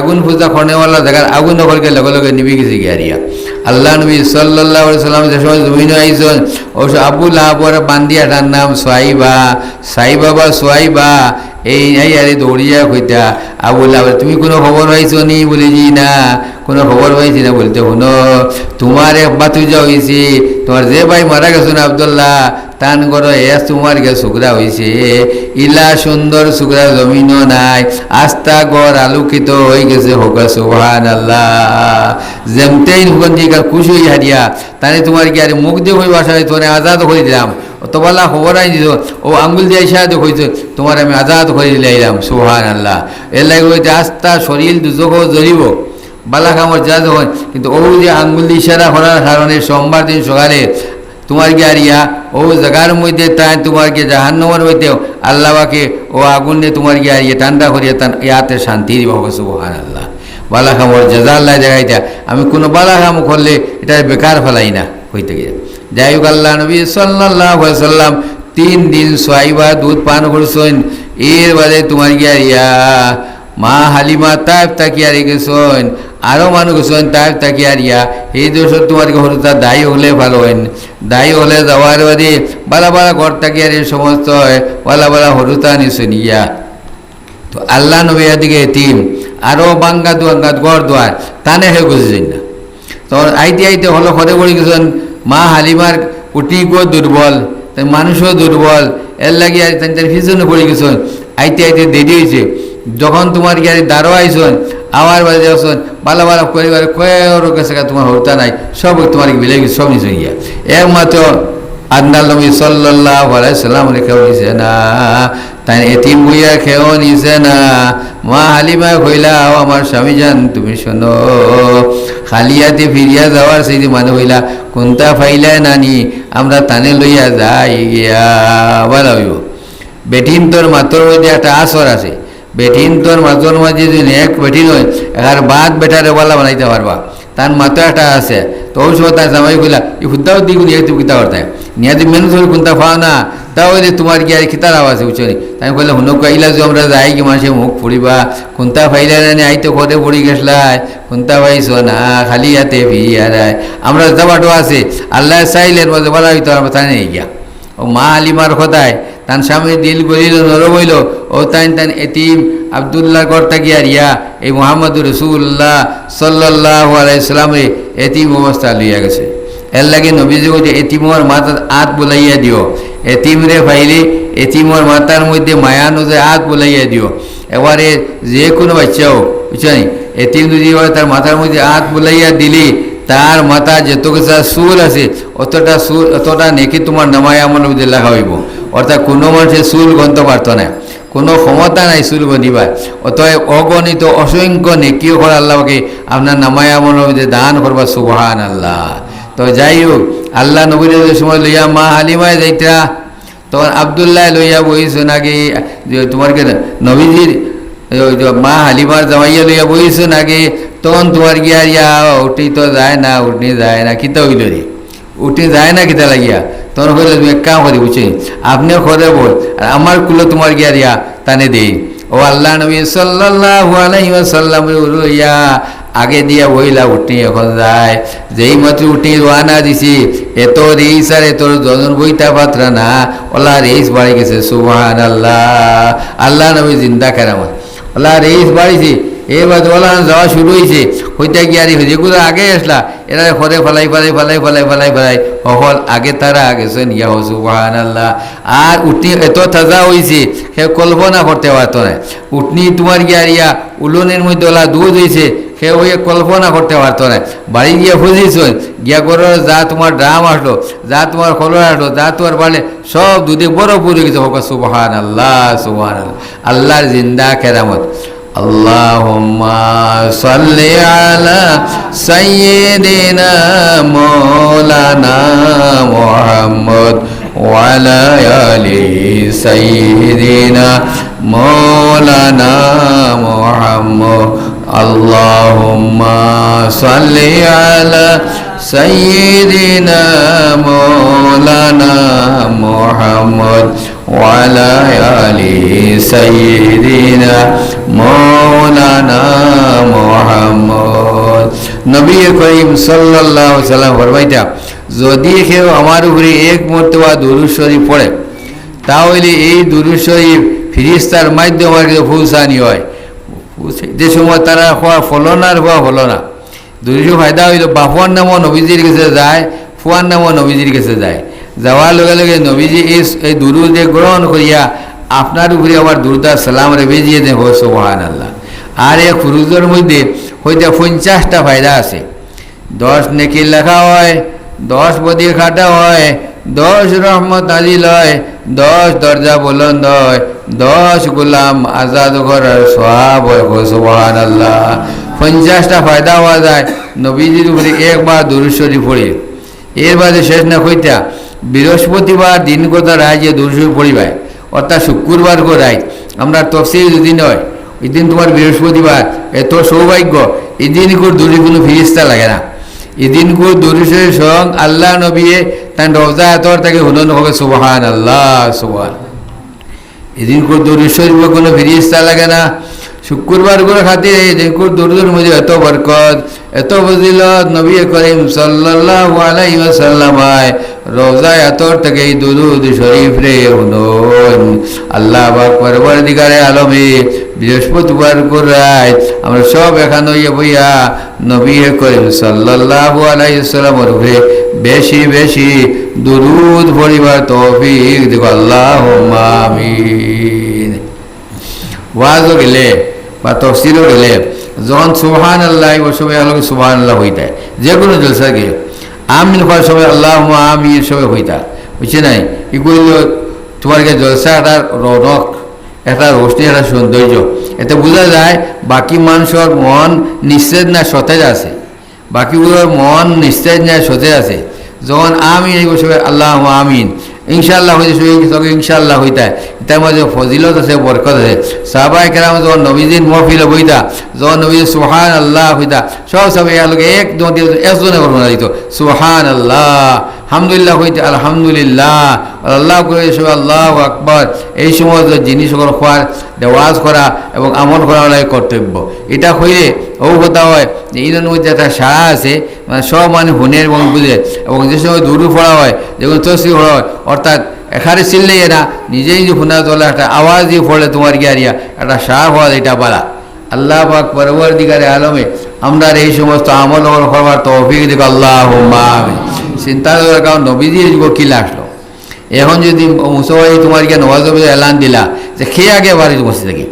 আগুন পূজা করনেওয়ালা জায়গার আগুন নকলকে লগে লগে নিবি গেছে গিয়ারিয়া আল্লাহ নবী সাল্লাল্লাহু আলাইহি সাল্লাম যে সময় জমিনে আইছেন অবশ্য আবু লাহাবর বান্দিয়াটার নাম সোয়াইবা সাইবা বা সোয়াইবা এই আরে দৌড়িয়া কইতা আবু লাহাব তুমি কোনো খবর পাইছো নি বলে জি না কোনো খবর পাইছি না বলতে শুনো তোমার এক বাতুজা হয়েছে তোমার যে ভাই মারা গেছেন আব্দুল্লাহ তান করো এস তোমার গে সুগরা হয়েছে ইলা সুন্দর সুগরা জমিনও নাই আস্তা গড় আলোকিত হয়ে গেছে হোক সুবহানাল্লাহ যেমতেই হুকন্দিকা খুশি হয়ে হারিয়া তাহলে তোমার কি আরে মুখ দিয়ে হয়ে বাসায় তোমার আজাদ করে দিলাম অতবেলা খবর আই দিত ও আঙ্গুল দিয়ে ইশারা দিয়ে কইছে তোমার আমি আজাদ করে দিলাম সুবহানাল্লাহ এর লাগে হইতে আস্তা শরীর দুজকও জ্বলিব বালা কামড় যা যখন কিন্তু ও যে আঙ্গুল দিয়ে ইশারা করার কারণে সোমবার দিন সকালে তোমার কি আর ও জায়গার মধ্যে তাই তোমার কি জাহান্নামের মধ্যেও আল্লাহকে ও আগুন দিয়ে তোমার কি আর ঠান্ডা করিয়া ইয়াতে শান্তি দিব সুবহানাল্লাহ বালা কামড় জাজা আল্লাহ দেখাইতা আমি কোনো বালা কাম করলে এটা বেকার ফেলাই না হইতে গিয়ে যাই হোক আল্লাহ নবী সাল্লাল্লাহু আলাইহি সাল্লাম 3 দিন সোয়াইবা দুধ পান করছেন এর বাদে তোমার কি আর মা হালিমা তাইফ তাকিয়ারে গেছেন আরও মানুষ গেছেন তাইফ তাকিয়ারিয়া এই দোষ তোমার হরুতা দায়ী হলে ভালো হইন দায়ী হলে যাওয়ার বাদে বালা বালা ঘর তাকিয়ারে সমস্ত বালা বালা হরুতা নিছেন ইয়া তো আল্লাহ নবী দিকে এতিম আরও বাঙ্গাত বাঙ্গাত ঘর দোয়ার টানে হয়ে গুছেছেন না তখন আইতে আইতে হলো ঘরে পড়ে গেছেন মা হালিমার উটিকও দুর্বল মানুষও দুর্বল এর লাগে তার পিছনে পড়ে গেছেন আইতে আইতে দেরি হয়েছে যখন তোমার গিয়ে দাঁড়ো আইসন আমার বাজে আসন বালা বালা পরিবার কয়ের কাছে তোমার হতা নাই সব তোমার মিলে গেছে সব নিচে গিয়া একমাত্র আল্লাহ নবী সাল্লাল্লাহু আলাইহি সাল্লাম রেখেও নিছে না তাই এতিম বইয়া খেয়েও নিছে না মা হালিমা কইলা আমার স্বামী জান তুমি শোনো খালিয়াতে ফিরিয়া যাওয়ার সেই মানে হইলা কোনটা ফাইলা নানি আমরা টানে লইয়া যাই গিয়া বলা হইব বেটিন তোর মাত্র মধ্যে একটা আসর আছে বেটিন তোর মাতর মাঝে যদি এক বেটিন হয় এবার বাদ বেটারে বলা বানাইতে পারবা তার মাত্র একটা আছে তো ওই সময় তার জামাই কইলা এই হুদ্দাও দিকে নিয়ে তুমি কিতা করতে নিয়াদি মেনু ধরে কোনটা পাও না তাহলে তোমার কি আর কিতার আওয়াজ উঠছে তাই কইলে হুনক কইলা যে আমরা যাই কি মানুষে মুখ ফুড়িবা কোনটা ফাইলা না আইতো ঘরে পড়ি গেছলাই কোনটা পাইছো না খালি হাতে ফিরিয়া রায় আমরা যাবাটো আছে আল্লাহ চাইলেন বলে বলা হইতো আমরা তাই নিয়ে গিয়া ও মা হালিমার কথায় তান স্বামী দিল গলিল নরম হইল ও তাই তান এতিম আবদুল্লাহ গড়তা গিয়া রিয়া এই মোহাম্মদ রসুল্লাহ সাল্লাল্লাহু আলাইহি সাল্লামে এতিম অবস্থা লইয়া গেছে এর লাগে নবীজি বলছে এতিমর মাথার হাত বুলাইয়া দিও এতিম রে ফাইলে এতিমর মাথার মধ্যে মায়া নজরে হাত বুলাইয়া দিও এবারে যে কোনো বাচ্চাও বুঝছেন এতিম যদি তার মাথার মধ্যে হাত বুলাইয়া দিলি তার মাথা যত কিছু চুল আছে অতটা নেকি তোমার নামায় আমার মধ্যে লেখা হইব অর্থাৎ কোনো মানুষের চুল গণতে পারত না কোনো ক্ষমতা নাই চুল গণিবার অতএব অগণিত অসংখ্য নেকিও করে আল্লাহকে আপনার নামায় আমার মধ্যে দান করবা সুবহানাল্লাহ তো যাই হোক আল্লাহ নবীর সময় লইয়া মা হালিমায় যাইতা তখন আবদুল্লাহ লইয়া বইছেন আগে তোমার নবীজির মা হালিমার জামাইয়া লইয়া বইছেন আগে তখন তোমার গিয়া উঠি তো যায় না উঠনি যায় না কিতা হইল রে উঠে যায় না কিতা লাগিয়া তখন হইলে তুমি এক কাম করি বুঝছি আপনিও করে বল আর আমার কুলো তোমার গিয়া টানে দেই ও আল্লাহ নবী সাল্লাল্লাহু আলাইহি ওয়াসাল্লাম লইয়া আগে দিয়া বইলা উঠনি এখন যায় যেই মাত্র উঠি রোয়ানা দিছি এত রেইস আর এত জন বইতা পাত্রা না ওলা রেইস বাড়ি গেছে সুবহানাল্লাহ আল্লাহ নবী জিন্দা কেরামত ওলা রেইস বাড়িছে এবার ওলা যাওয়া শুরু হয়েছে হইতে গিয়ে আর যেগুলো আগে আসলা এরা ঘরে ফেলাই হল আগে তারা আগেছেন ইয়া সুবহানাল্লাহ আর উঠনি এত তাজা হয়েছে সে কল্পনা করতে পারতো না উঠনি তোমার গিয়া উলনের মধ্যে ওলা দুধ হয়েছে সে ওই কল্পনা করতে পারতো না বাড়ি গিয়ে খুঁজিস গিয়া করো যা তোমার ড্রাম আসলো যা তোমার কলর আসলো যা তোমার বাড়লে সব দুধে বড় পড়ে গেছে হোক সুবহানাল্লাহ সুবহানাল্লাহ আল্লাহর জিন্দা কেরামত আল্লাহুম্মা সাল্লি আলা সাইয়্যিদিনা মাওলানা মুহাম্মদ ওয়া আলা আলি সাইয়্যিদিনা মাওলানা মুহাম্মদ আল্লাহুম্মা সাল্লি আলা সাইয়্যিদিনা মাওলানা মুহাম্মদ ওয়া আলা আলি সাইয়্যিদিনা মাওলানা নবী করিম সাল্লাল্লাহু আলাইহি সাল্লাম ফরমাইতা যদি কেউ আমার উপরে এক মর্তবা দুরূদ শরীফ পড়ে তাহলে এই দুরূদ শরীফ ফিরিস্তার মাধ্যমে আমার কাছে পৌঁছানি হয়। যে সময় তারা হওয়া ফলো না আর হওয়া হলো না, দুরূদ ফায়দা হইল বাপুয়ার নামও নবীজির কাছে যায়, ফুয়ার নামও নবীজির কাছে যায়। যাওয়ার লগে লগে নবীজি এই দুরূদে গ্রহণ করিয়া আপনার উপরে আবার দুরূদ সালাম রে বেজিয়ে দেন, হো সুবহানাল্লাহ। আর এই ফুরুজের মধ্যে হইতে 50টা ফায়দা আছে। 10 নেকি লেখা হয়, 10 বদি খাটা হয়, 10 রহমত নাজিল হয়, 10 দরজা বুলন্দ হয়, 10 গোলাম আজাদ করার সওয়াব হয়, সুবহানাল্লাহ। 50টা ফায়দা হওয়া যায় নবীজির উপরে একবার দুরূদ শরীফ পড়ে। এর বাদে শেষ না কইতা বৃহস্পতিবার দিন কথা রায় যে দুরূদ শরীফ পড়িবাই, অর্থাৎ শুক্রবার কো রায় আমরা তফসিল যদি নয় এই দিন তোমার বৃহস্পতিবার, এত সৌভাগ্য। এই দিন দুরূদ কোনো ফিরিস্তা লাগে না। এই দিন দুরূদ শরীফ স্বয়ং আল্লাহ নবী তার রওজা আতর থেকে হুনন হবে, সুবহানাল্লাহ সুবহান। এই দিন দুরূদ শরীফ কোনো ফিরিস্তা লাগে না। শুক্রবার করে খাতির এই দিন দুরূদের মধ্যে এত বরকত, এত ফজিলত। নবী করিম সাল্লাল্লাহু আলাইহি ওয়াসাল্লাম রওজা আতর থেকে এই দুরূদ শরীফ রে হুনন। আল্লাহ পাক পরবর্তীকারে আলমে বৃহস্পতিবার করায় আমরা সব এখানে বইয়া নবী করিম সাল্লাল্লাহু আলাইহি ওয়াসাল্লামের উপরে বেশি বেশি দুরূদ পড়িবার তৌফিক দিক, আল্লাহুম্মা আমিন। ওয়াজও গেলে বা তফসিরও গেলে যখন সুবহানাল্লাহ ওই সময় আলোকে সুবহানাল্লাহ হইতায়, যে কোনো জলসা গিয়ে আমিন হওয়ার সময় আল্লাহুম্মা আমিন সবাই হইতা, বুঝছে নাই? এগুলো তোমার জলসা একটা রৌনক, একটা রোশনি, একটা সৌন্দর্য। এতে বোঝা যায় বাকি মানুষের মন নিস্তেজ না সতেজ আছে, বাকিগুলোর মন নিস্তেজ না সতেজ আছে। যখন আমিন এই সবাই আল্লাহুম্মা আমিন, ইনশাআল্লাহ হইতে সবাই ইনশাআল্লাহ হইতায়। তার মধ্যে ফজিলত আছে, বরকত আছে। সাহাবায়ে কেরাম যখন নবীজির মহফিল বইতা, যখন নবীজি সুবহানাল্লাহ হইতা, সবাই আলোকে একজনে করবো না দিত সুবহানাল্লাহ, আলহামদুলিল্লাহ হইতে আলহামদুলিল্লাহ, আল্লাহ করে সবাই আল্লাহু আকবার। এই সমস্ত জিনিসগুলো খোয়ার ওয়াজ করা এবং আমল করা লাগে কর্তব্য। এটা হইলে ও কথা হয় যে ইনের মধ্যে একটা সাড়া আছে, মানে সব মানে হুনের এবং বুঝে। এবং যে সময় দুরূদ পড়া হয়, যখন তসবিহ পড়া হয়, অর্থাৎ এখানে চিনলেই না, নিজেই যে শোনা চলে একটা আওয়াজ দিয়ে পড়লে তোমার গিয়ারিয়া একটা সার হওয়া, এটা বালা। আল্লাহ পাক পরবর্তীকারে আলমে আমরা এই সমস্ত আমল করবার তৌফিক দিক, আল্লাহুম্মা আমিন। চিন্তা করার কারণ নবীজির যুগ কি লাগলো। এখন যদি মুসলমান তোমার গিয়ে নওয়াজ এলান দিলা যে খেয়ে আগে বাড়ি মসজিদ থেকে,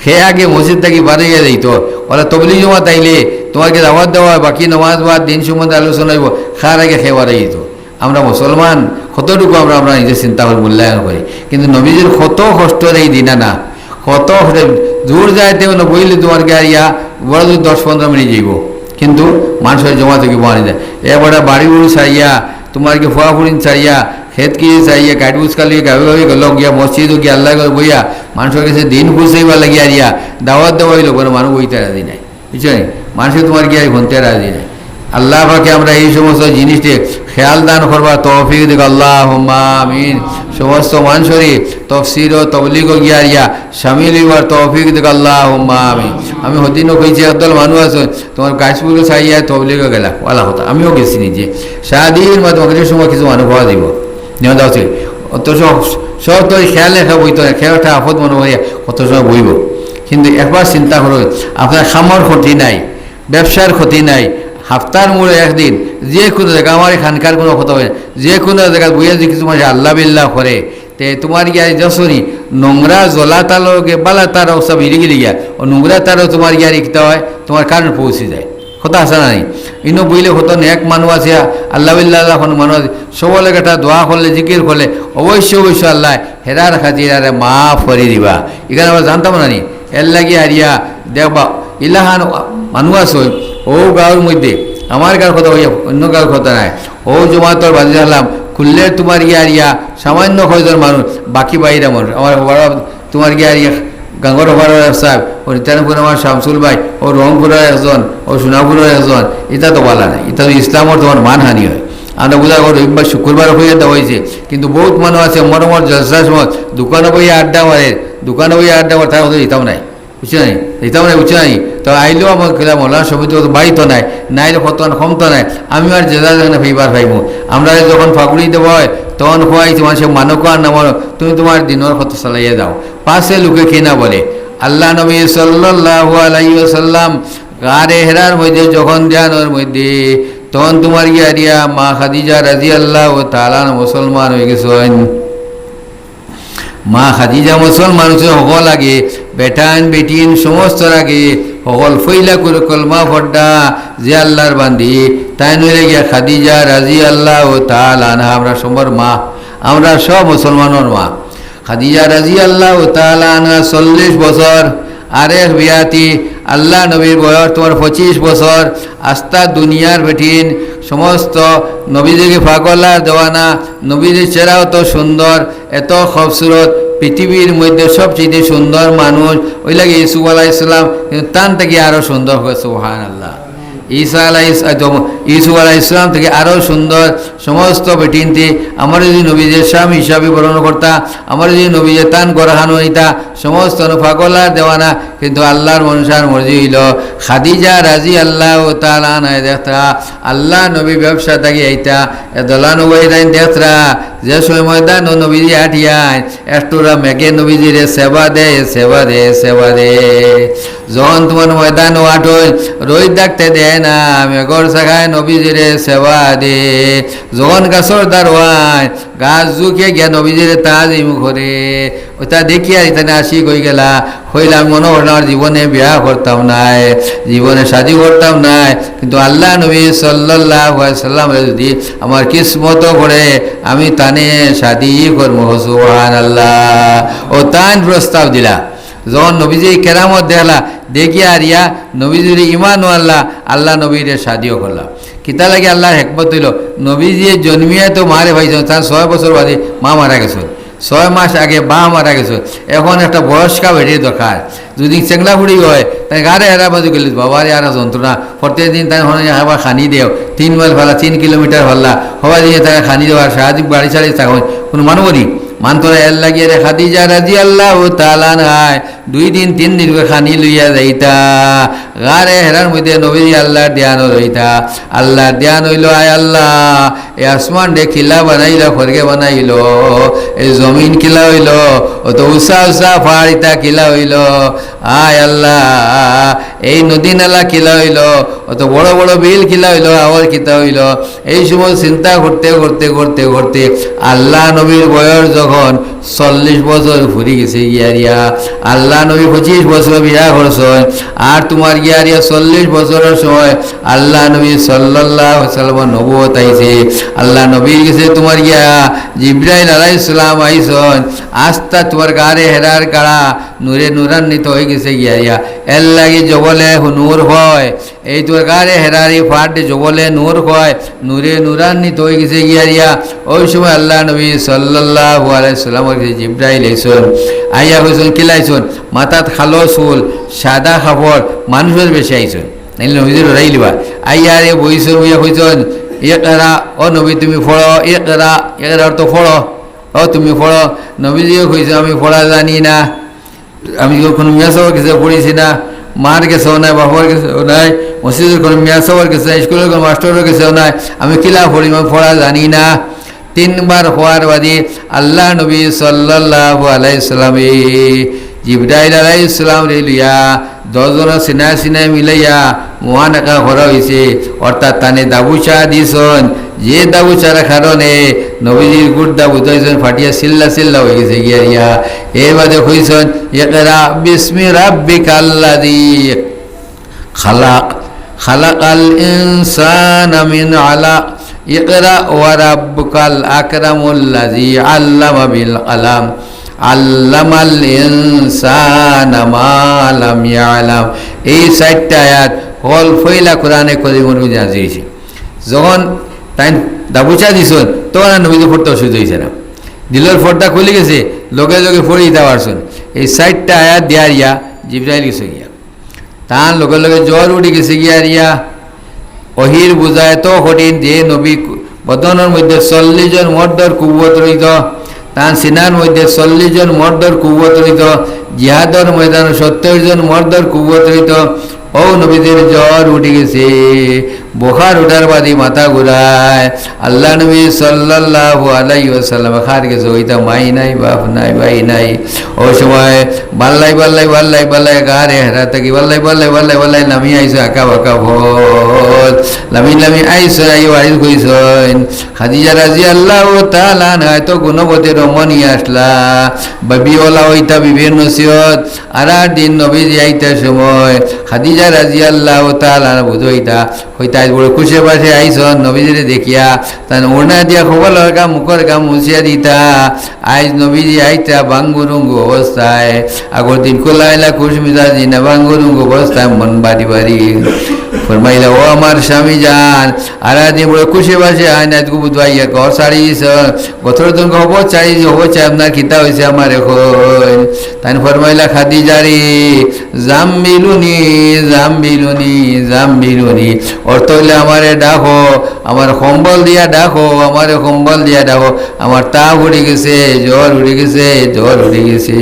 খেয়ে আগে মসজিদ থেকে বাড়ি গিয়ে দিত, ওরা তবলিগ জমা তাইলে তোমাকে দাওয়াত দেওয়া, বাকি নামাজ বা দিন সম্বন্ধে আলোচনা হইব, খার আগে খেয়ে বাড়ি যেত। আমরা মুসলমান কতটুকু আমরা নিজের চিন্তা করে মূল্যায়ন করি, কিন্তু নবীজির কত কষ্টের এই দিনা না, কত দূর যাইতে বইলে তোমার গাড়িয়া বড় দূর 10-15 মিনিট যাইব, কিন্তু মানুষের জমা থেকে বাড়ি যায়। এবারে বাড়ি উড়ি চাইয়া তোমার কি ফুয়া ফুড়িন চাইয়া খেত কি চাইয়া কাঠ বুঝকালি গাবে গাবে গেল গিয়া মসজিদ গিয়া আল্লাহ বইয়া মানুষের কাছে দিন খুঁজতেইবা লাগিয়া রিয়া দাওয়াত দেওয়া হইল, কোনো মানুষ বইতে রাজি নাই, বুঝছেন? মানুষের তোমার গিয়া ঘুমতে রাজি নাই। আল্লাহ পাকে আমরা এই সমস্ত জিনিসটি খেয়াল দান করবা তৌফিক দিক, আল্লাহুম্মা আমিন। সমস্ত মানুষেরই তফসির ও তবলিগ গিয়া রিয়া শামিল হইবার তৌফিক দিক, আল্লাহুম্মা আমিন। আমি হদিনও কইছি একদল মানুষ আছে তোমার গাছপুরে চাইয়া তবলিগ গেলা ওলা কথা, আমিও গেছি নিজে সারাদিন মাধ্যমে সময় কিছু মানুষ হওয়া দিব নেওয়া হচ্ছে। অত সব তো খেয়াল লেখা বইতে খেয়ালটা আফত মনে করিয়া কত সময় বইব, কিন্তু একবার চিন্তা করো আপনার খামার ক্ষতি নাই, ব্যবসার ক্ষতি নাই, হাফতার মোড়ে একদিন যে কোনো জায়গা, আমার খানকার কোনো কথা হয়, যে কোনো জায়গায় বইয়া যে কিছু মানুষ আল্লাহ বিল্লাহ করে, তে তোমার গিয়া যশোরী নোংরা জলা তালকে বালা তারও সব ইরি গিয়ে গিয়া ও নোংরা তারও তোমার গিয়া রিখতে হয়, তোমার কারণ পৌঁছে যায়। কথা আসা নাই ইনো বইলে হতো এক মানুষ আছে আল্লাহ বিল্লাহ মানুষ আছে, সবলে একটা দোয়া করলে জিকির করলে অবশ্যই অবশ্যই আল্লাহ হেরার খাতির আরে মাফ করে দিবা। এখানে আমরা জানতাম না নি, এর লাগি হারিয়া দেখবা ইলাহান মানুষ আছে ও গাঁর মধ্যে, আমার গাঁর কথা হইয়া অন্য গাঁর কথা নাই, ও জমাতর বাজি আলাম খুললে তোমার গিয়া রিয়া সামান্য কয়জন মানুষ, বাকি বাইরা মানুষ। আমার তোমার গিয়া রিয়া গাঙ্গর হবার সাহেব, ও নিত্যানপুর আমার শামসুল ভাই, ও রংপুরের একজন, ও সোনাপুরের একজন, এটা তো বলা নাই, এটা তো ইসলামর তোমার মানহানি হয়। আমরা বোঝা করো একবার শুক্রবার হয়ে দেওয়া হয়েছে, কিন্তু বহুত মানুষ আছে মরমর জলসার সময় দোকানে বইয়ে আড্ডা মারে, দোকানে বইয়ে আড্ডা মারে, তার কথা দিতাম নাই, বুঝছে নাই, দিতাম নাই, বুঝছে নাই। তো আইলেও আমার খেলা মৌলানা সমিতি বাড়ি তো নাই নাইলে কতক্ষণ কম তো নাই আমি আর জেজা যেখানে ফেইবার পাইমু আমরা যখন ফাগুড়ি দেব হয় তখন খোয়াই তোমার সে মানক আর নাম তুমি তোমার দিনের কত চালাইয়ে যাও পাশে লোকে কিনা বলে আল্লাহ নবী সাল্লাল্লাহু আলাইহি ওয়াসাল্লাম গারে হেরার মধ্যে যখন ধ্যানের মধ্যে তখন তোমার গিয়া দিয়া মা খাদিজা রাদিয়াল্লাহু তাআলা মুসলমান হয়ে গেছেন মা খাদিজা মুসলমান হওয়া লাগে বেটান বেটিন সমস্ত আগে সকল ফইলা করে কলমা ফড্ডা যে আল্লাহর বান্দি তাই নইলে গিয়া খাদিজা রাদিয়াল্লাহু তাআলা আনহা আমরা সবার মা আমরা সব মুসলমানের মা খাদিজা রাদিয়াল্লাহু তাআলা আনহা 40 বছর আরেক বিয়াতি আল্লাহ নবীর বয়স তোমার 25 বছর আস্থা দুনিয়ার বেঠিন সমস্ত নবীজিকে পাগলা দেওয়ানা নবীজির চেহারাও তো সুন্দর এত খুবসুরত পৃথিবীর মধ্যে সবচেয়ে সুন্দর মানুষ ওই লাগে ইসু আলাইহিস সালাম কিন্তু তান থেকে আরও সুন্দর হয় সুবহানাল্লাহ ইসু আলাইহিস সালাম থেকে আরও সুন্দর সমস্ত বেটিনতে আমার যদি নবীজের স্বামী হিসাবে বর্ণনা করতা আমার যদি নবীজের তান গরহানো হইতা সমস্ত পাগলার দেওয়ানা কিন্তু আল্লাহর মনসার মর্জি হইল খাদিজা রাদিয়াল্লাহু তাআলা আনহা দেখতা আল্লাহ নবী ব্যবসা থাকি আইতা দলানো বাইদাইন দেখরা যে সময় ময়দান নবীজি আঠিয়ায় একটুরা মেঘে নবীজিরে সেবা দে সেবা দে সেবা দে যখন তোমার ময়দান আঠোয় রোদ ডাকতে দেয় না মেঘর শাখায় নবীজিরে সেবা দে যখন গাছর দারোয়ায় গাছ জুকে গিয়া নবীজিরে তাজ মুখরে ওটা দেখি আর এখানে আসি কই গেলা হইলাম মনে হল আমার জীবনে বিয়া করতাম নাই জীবনে শাদি করতাম নাই কিন্তু আল্লাহ নবী সাল্লাল্লাহু আলাইহি সাল্লাম যদি আমার কিসমত করে আমি তানে শাদি করবো সুবহানাল্লাহ ও তান প্রস্তাব দিলা যখন নবীজি কেরামত দেখলা দেখি আর ইয়া নবীজির ইমান আল্লাহ আল্লাহ নবীরে শাদিও করলা কিতা লাগে আল্লাহর হেকমত হইল নবীজি জন্মিয়ে তো মারে ভাইছেন তার 6 বছর বাদে মা মারা গেছে 6 মাস আগে বা মারা গেছে এখন একটা বয়স্কা বেটির দরকার যদি চেংলা ফুড়ি হয় তাই গাড়ে হেরা বাজু গেলি বাবারে আর যন্ত্রণা প্রত্যেক দিন তাই আবার খানি দেও 3 মাইল ভালা 3 কিলোমিটার ভাল্লা হওয়া দিয়ে তাকে খানি দেওয়ার সাহায্য বাড়ি ছাড়ি তখন কোনো মানবনি মানতরা এর লাগিয়ে রে খাদিজা রাদিয়াল্লাহু তাআলা নাই 2 দিন 3 দিন খানি লইয়া যাইতা গারে হেরার মধ্যে নবী আল্লাহর ধ্যান রইতা আল্লাহর ধ্যান হইল আয় আল্লাহ এই আসমান ডে খিলা বানাইল খরগে বানাইল এই জমিন খিলা হইল অত উষা উষা পাহাড়িতা খিলা হইল আয় আল্লাহ এই নদী নালা খিলা হইল অত বড় বড় বিল খিলা হইল আওয়ার খিতা হইল এই সময় চিন্তা করতে করতে করতে করতে আল্লাহ নবীর বয়স যখন 40 বছর ঘুরি গেছে গিয়ারিয়া আল্লাহ নবী 25 বছর বিয়া করছেন আর তোমার গিয়ারিয়া 40 বছরের সময় আল্লাহ নবী সাল্লাল্লাহু আলাইহি ওয়াসাল্লাম নবুয়ত আইছে আল্লাহ নবীর কাছে তোমার গিয়া জিবরাইল আলাইহিস সালাম আইছেন আস্তা তোমার গারে হেরার গাড়া নূরে নূরান্বিত হয়ে গেছে গিয়ারিয়া এর লাগি জবলে নূর হয় এই তোর গারে হেরারি ফাটে জবলে নূর হয় নূরে নূরান্বিত হয়ে গেছে গিয়ারিয়া ওই সময় আল্লাহ নবী সাল্লাল্লাহু আলাইহি ওয়াসাল্লামের কাছে জিবরাইল আইছেন আইয়া কইছেন কিলাইছেন মাথাত খালো চুল সাদা কাপড় মানুষের বেশি আইছেন নাইলে নবীদের রাইলিবা আইয়া রে বইছেন বইয়া কইছেন ইকরা ও নবী তুমি পড়ো ইকরা অর্থ পড়ো ও তুমি পড়ো নবীজিও কইছে আমি পড়া জানি না আমি কোনো মেসাওয়ার কাছে পড়েছি না মার কাছেও নাই বাবার কাছেও নাই মসজিদের কোনো মেসাওয়ার কাছে স্কুলের কোনো মাস্টারের কাছেও নাই আমি কিলা পড়ি আমি পড়া জানি না 3 বার হওয়ার বাদে আল্লাহ নবী সাল্লাল্লাহু আলাইহি সাল্লামে জিবরাইল আলাইহিস সালাম রেলিয়া 10 জন সিনা সিনায় মিলাইয়া মুআনাকা করা হয়েছে অর্থাৎ তানে দাবুচা দিয়েছেন যে দাবুচার কারণে নবীজির গুড় বুঝাইছেন ফাটিয়া সিল্লা সিল্লা হয়ে গেছে গিয়ারিয়া এর বাদে কইছেন ইকরা বিসমি রাব্বিকাল্লাযী খালাক খালাকাল ইনসানা মিন আলাক ইকরা ওয়া রাব্বুকাল আকরামুল্লাযী আল্লামা বিল কলাম আল্লামাল ইনসানা মা লাম ইয়ালাম এই 4টা আয়াত হল ফইলা কোরআনে করিমের মধ্যে আছে যখন তাই দাবুচা দিছেন তখন আর নবীজি পড়তে অসুবিধা হয়েছে না দিলের ফোরটা খুলে গেছে লোকে লোকে পড়ে দিতে পারছেন এই 4টা আয়াত দিয়ারিয়া জিবরাইল গেছে গিয়া তার লোকে লোকে জ্বর উঠে গেছে গিয়ারিয়া অহির বুঝায় তো কঠিন যে নবী বদনের মধ্যে 40 জন মর্দর কুবত রইত তার সিনার মধ্যে 40 জন মর্দর কুবত রইত জিহাদর ময়দানে 70 জন মর্দর কুবত রইত ও নবীদের জ্বর উঠে গেছে, বোখার উঠার বাদী মাথা ঘুরায়। আল্লাহ নবী সাল্লাল্লাহু আলাইহি ওয়াসাল্লাম খার গেছে, ওইটা মাই নাই, বাপ নাই, ভাই নাই। ওই সময় বাল্লাই বাল্লাই বাল্লাই বাল্লাই গারে হেরা থাকি বাল্লাই বাল্লাই বাল্লাই বাল্লাই নামি আইসো আঁকা বাঁকা ভোল লামি লামি আইসো আই বাড়ি কইসন খাদিজা রাদিয়াল্লাহু তাআলা হয়তো গুণবতী রমণী আসলা বাবিওয়ালা হইতা বিবের নসিহত আর দিন নবী আইতার সময় খাদিজা রাদিয়াল্লাহু তাআলা বুঝইতা হইতা বড় খুশি বাসে আইসন নবীজিরে দেখিয়া তান ওড়না দিয়া খবর লগা মুখর গাম মুছিয়া দিতা। আইজ নবীজি আইতা বাঙ্গুরুঙ্গু অবস্থায়, আগর দিন কোলাইলা খুশমিজাজি না বাঙ্গুরুঙ্গু অবস্থায় মন বাড়ি বাড়ি ফরমাইলা ও আমার স্বামী যান আর দিন বড় খুশি বাসে আইন আজ গুবু দোয়াইয়া ঘর ছাড়িয়েছ গথর তুমি হবো চাই হবো চাই আপনার খিতা হয়েছে আমার এখন। তাই ফরমাইলা খাদিজারি জাম বিলুনি জাম বিলুনি জাম বিলুনি, অর্থ হইলে আমারে ডাকো, আমার কম্বল দিয়া ডাকো, আমারে কম্বল দিয়া ডাকো, আমার তাপ উঠে গেছে, জ্বর উঠে গেছে, জ্বর উঠে গেছে।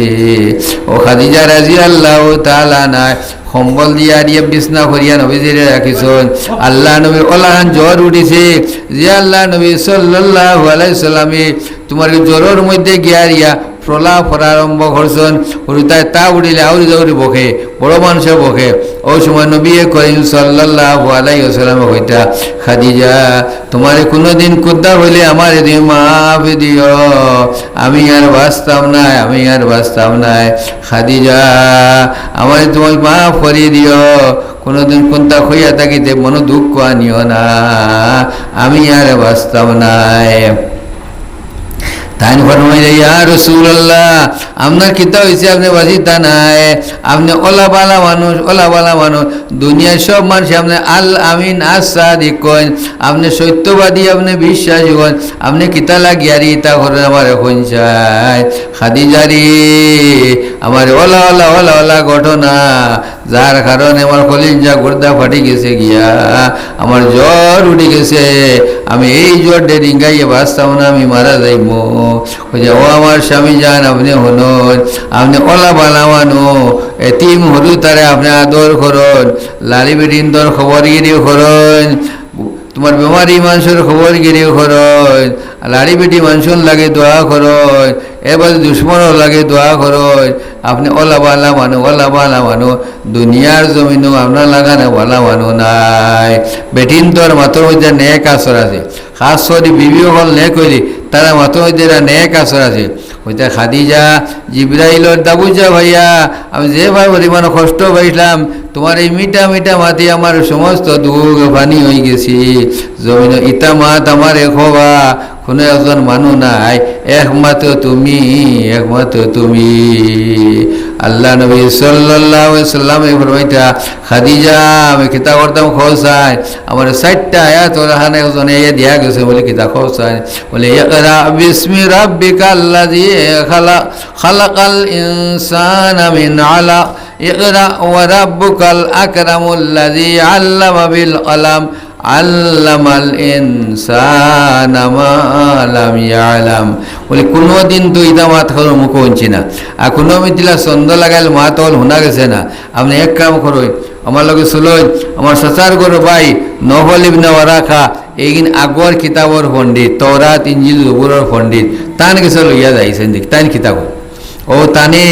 ও খাদিজা রাদিয়াল্লাহু তাআলা নাই কম্বল দিয়া দিয়ে বিছনা করিয়া নবীজিরে রাখিছন। আল্লাহ নবী ওলাহান জ্বর উঠিছে যে আল্লাহ নবী সাল্লাল্লাহু আলাইহি সাল্লামে তোমার জ্বরের মধ্যে গিয়ারিয়া প্রলাপ আরম্ভ করছেন, তাই তা উঠিলে আউরি জাউরি বকে, বড় মানুষে বকে। ওই সময় নবী করিম সাল্লাল্লাহু আলাইহি ওয়াসাল্লাম কইতা খাদিজা তোমারে কোনোদিন কুদ্দা হইলে আমার তুমি মাফ দিও, আমি আর বাঁচতাম নাই, আমি আর বাঁচতাম নাই। খাদিজা আমার তুমি মাফ করিয়ে দিও, কোনোদিন কোনটা হইয়া থাকিতে মনো দুঃখ আনিও না, আমি আর বাঁচতাম নাই। তাই ফরমাইলে ইয়া রাসূলুল্লাহ আপনার কিতা হয়েছে আপনি বাঁচিতা নাই, আপনি ওলাবালা মানুষ, ওলাবালা মানুষ, দুনিয়ার সব মানুষ আপনি আল আমিন আসাদিক কইন, আপনি সত্যবাদী, আপনি বিশ্বাসী কইন, আপনি কিতা লাগিয়ারি তা করেন আমার এখন চাই। খাদিজারি আমার ওলা ওলা ওলা ওলা ঘটনা যার কারণে আমার কলিজা গুর্দা ফাটি গেছে গিয়া, আমার জ্বর উঠে গেছে, আমি এই জ্বর ডেরিঙ্গাইয়ে বাঁচতাম না, আমি মারা যাইব। ও আমার স্বামী যান আপনি হনুন, আপনি ওলা বালা মানু এতিম হরু তারে আপনি আদর করুন, লালি বেটিন তোর খবরগিরি করুন, তোমার বেমারি মানুষের খবরগিরি করুন, লাড়ি বেটি মানুষের লাগে দোয়া করুন, এবার দুশ্মনও লাগে দোয়া করুন। আপনি ওলা বালা মানু, ওলা বালা মানু, দুনিয়ার জমিনও আপনার লাগানো বালা মানু নাই। বেটিন তোর মাথার মধ্যে নেক আসর আছে, খাস করে বিবি হল নে কইলি তারা মাথার মধ্যে নেক আসর আছে। ওইটা খাদিজা জিব্রাইলর দাবুজা ভাইয়া আমি যে ভাই পরিমাণ কষ্ট পাইলাম, তোমার এই মিঠা মিঠা মাতি আমার সমস্ত দুঃখ পানি হয়ে গেছি। জমিন ইতা মাত আমার এখবা কোনো একজন মানুষ নাই, একমাত্র তুমি, একমাত্র তুমি। আল্লাহ নবী সাল্লাল্লাহু আলাইহি সাল্লাম ফরমাইতা খাদিজা আমি কিতা করতাম খোসাই, আমার 60টা আয়াত ওরাহানে একজনে দিয়া গেছে বলে কিতা খোসাই, বলে ইকরা বিসমি রাব্বিকাল্লাযী খালাক খালাকাল ইনসানা মিন আলাক ইকরা ওয়া রাব্বুকাল আকরামুল্লাযী আল্লামা বিল কলাম আল্লামাল ইনসানা মা লাম ইয়ালাম। বলে কোনোদিন তো ইদা মাত করো মুখ হচ্ছি না, আর কোনো মিতিলা ছন্দ লাগাইল মাত হল শোনা গেছে না। আপনি এক কাম করুন, আমার লগে চলুন, আমার সচার গরু ভাই নহল ইবনে ওয়ারাকা এইদিন আগর কিতাবর পণ্ডিত, তওরাত ইনজিল জবুরের পণ্ডিত, তান গেছে লইয়া যাইছেন দেখ তান কিতাব ও তানে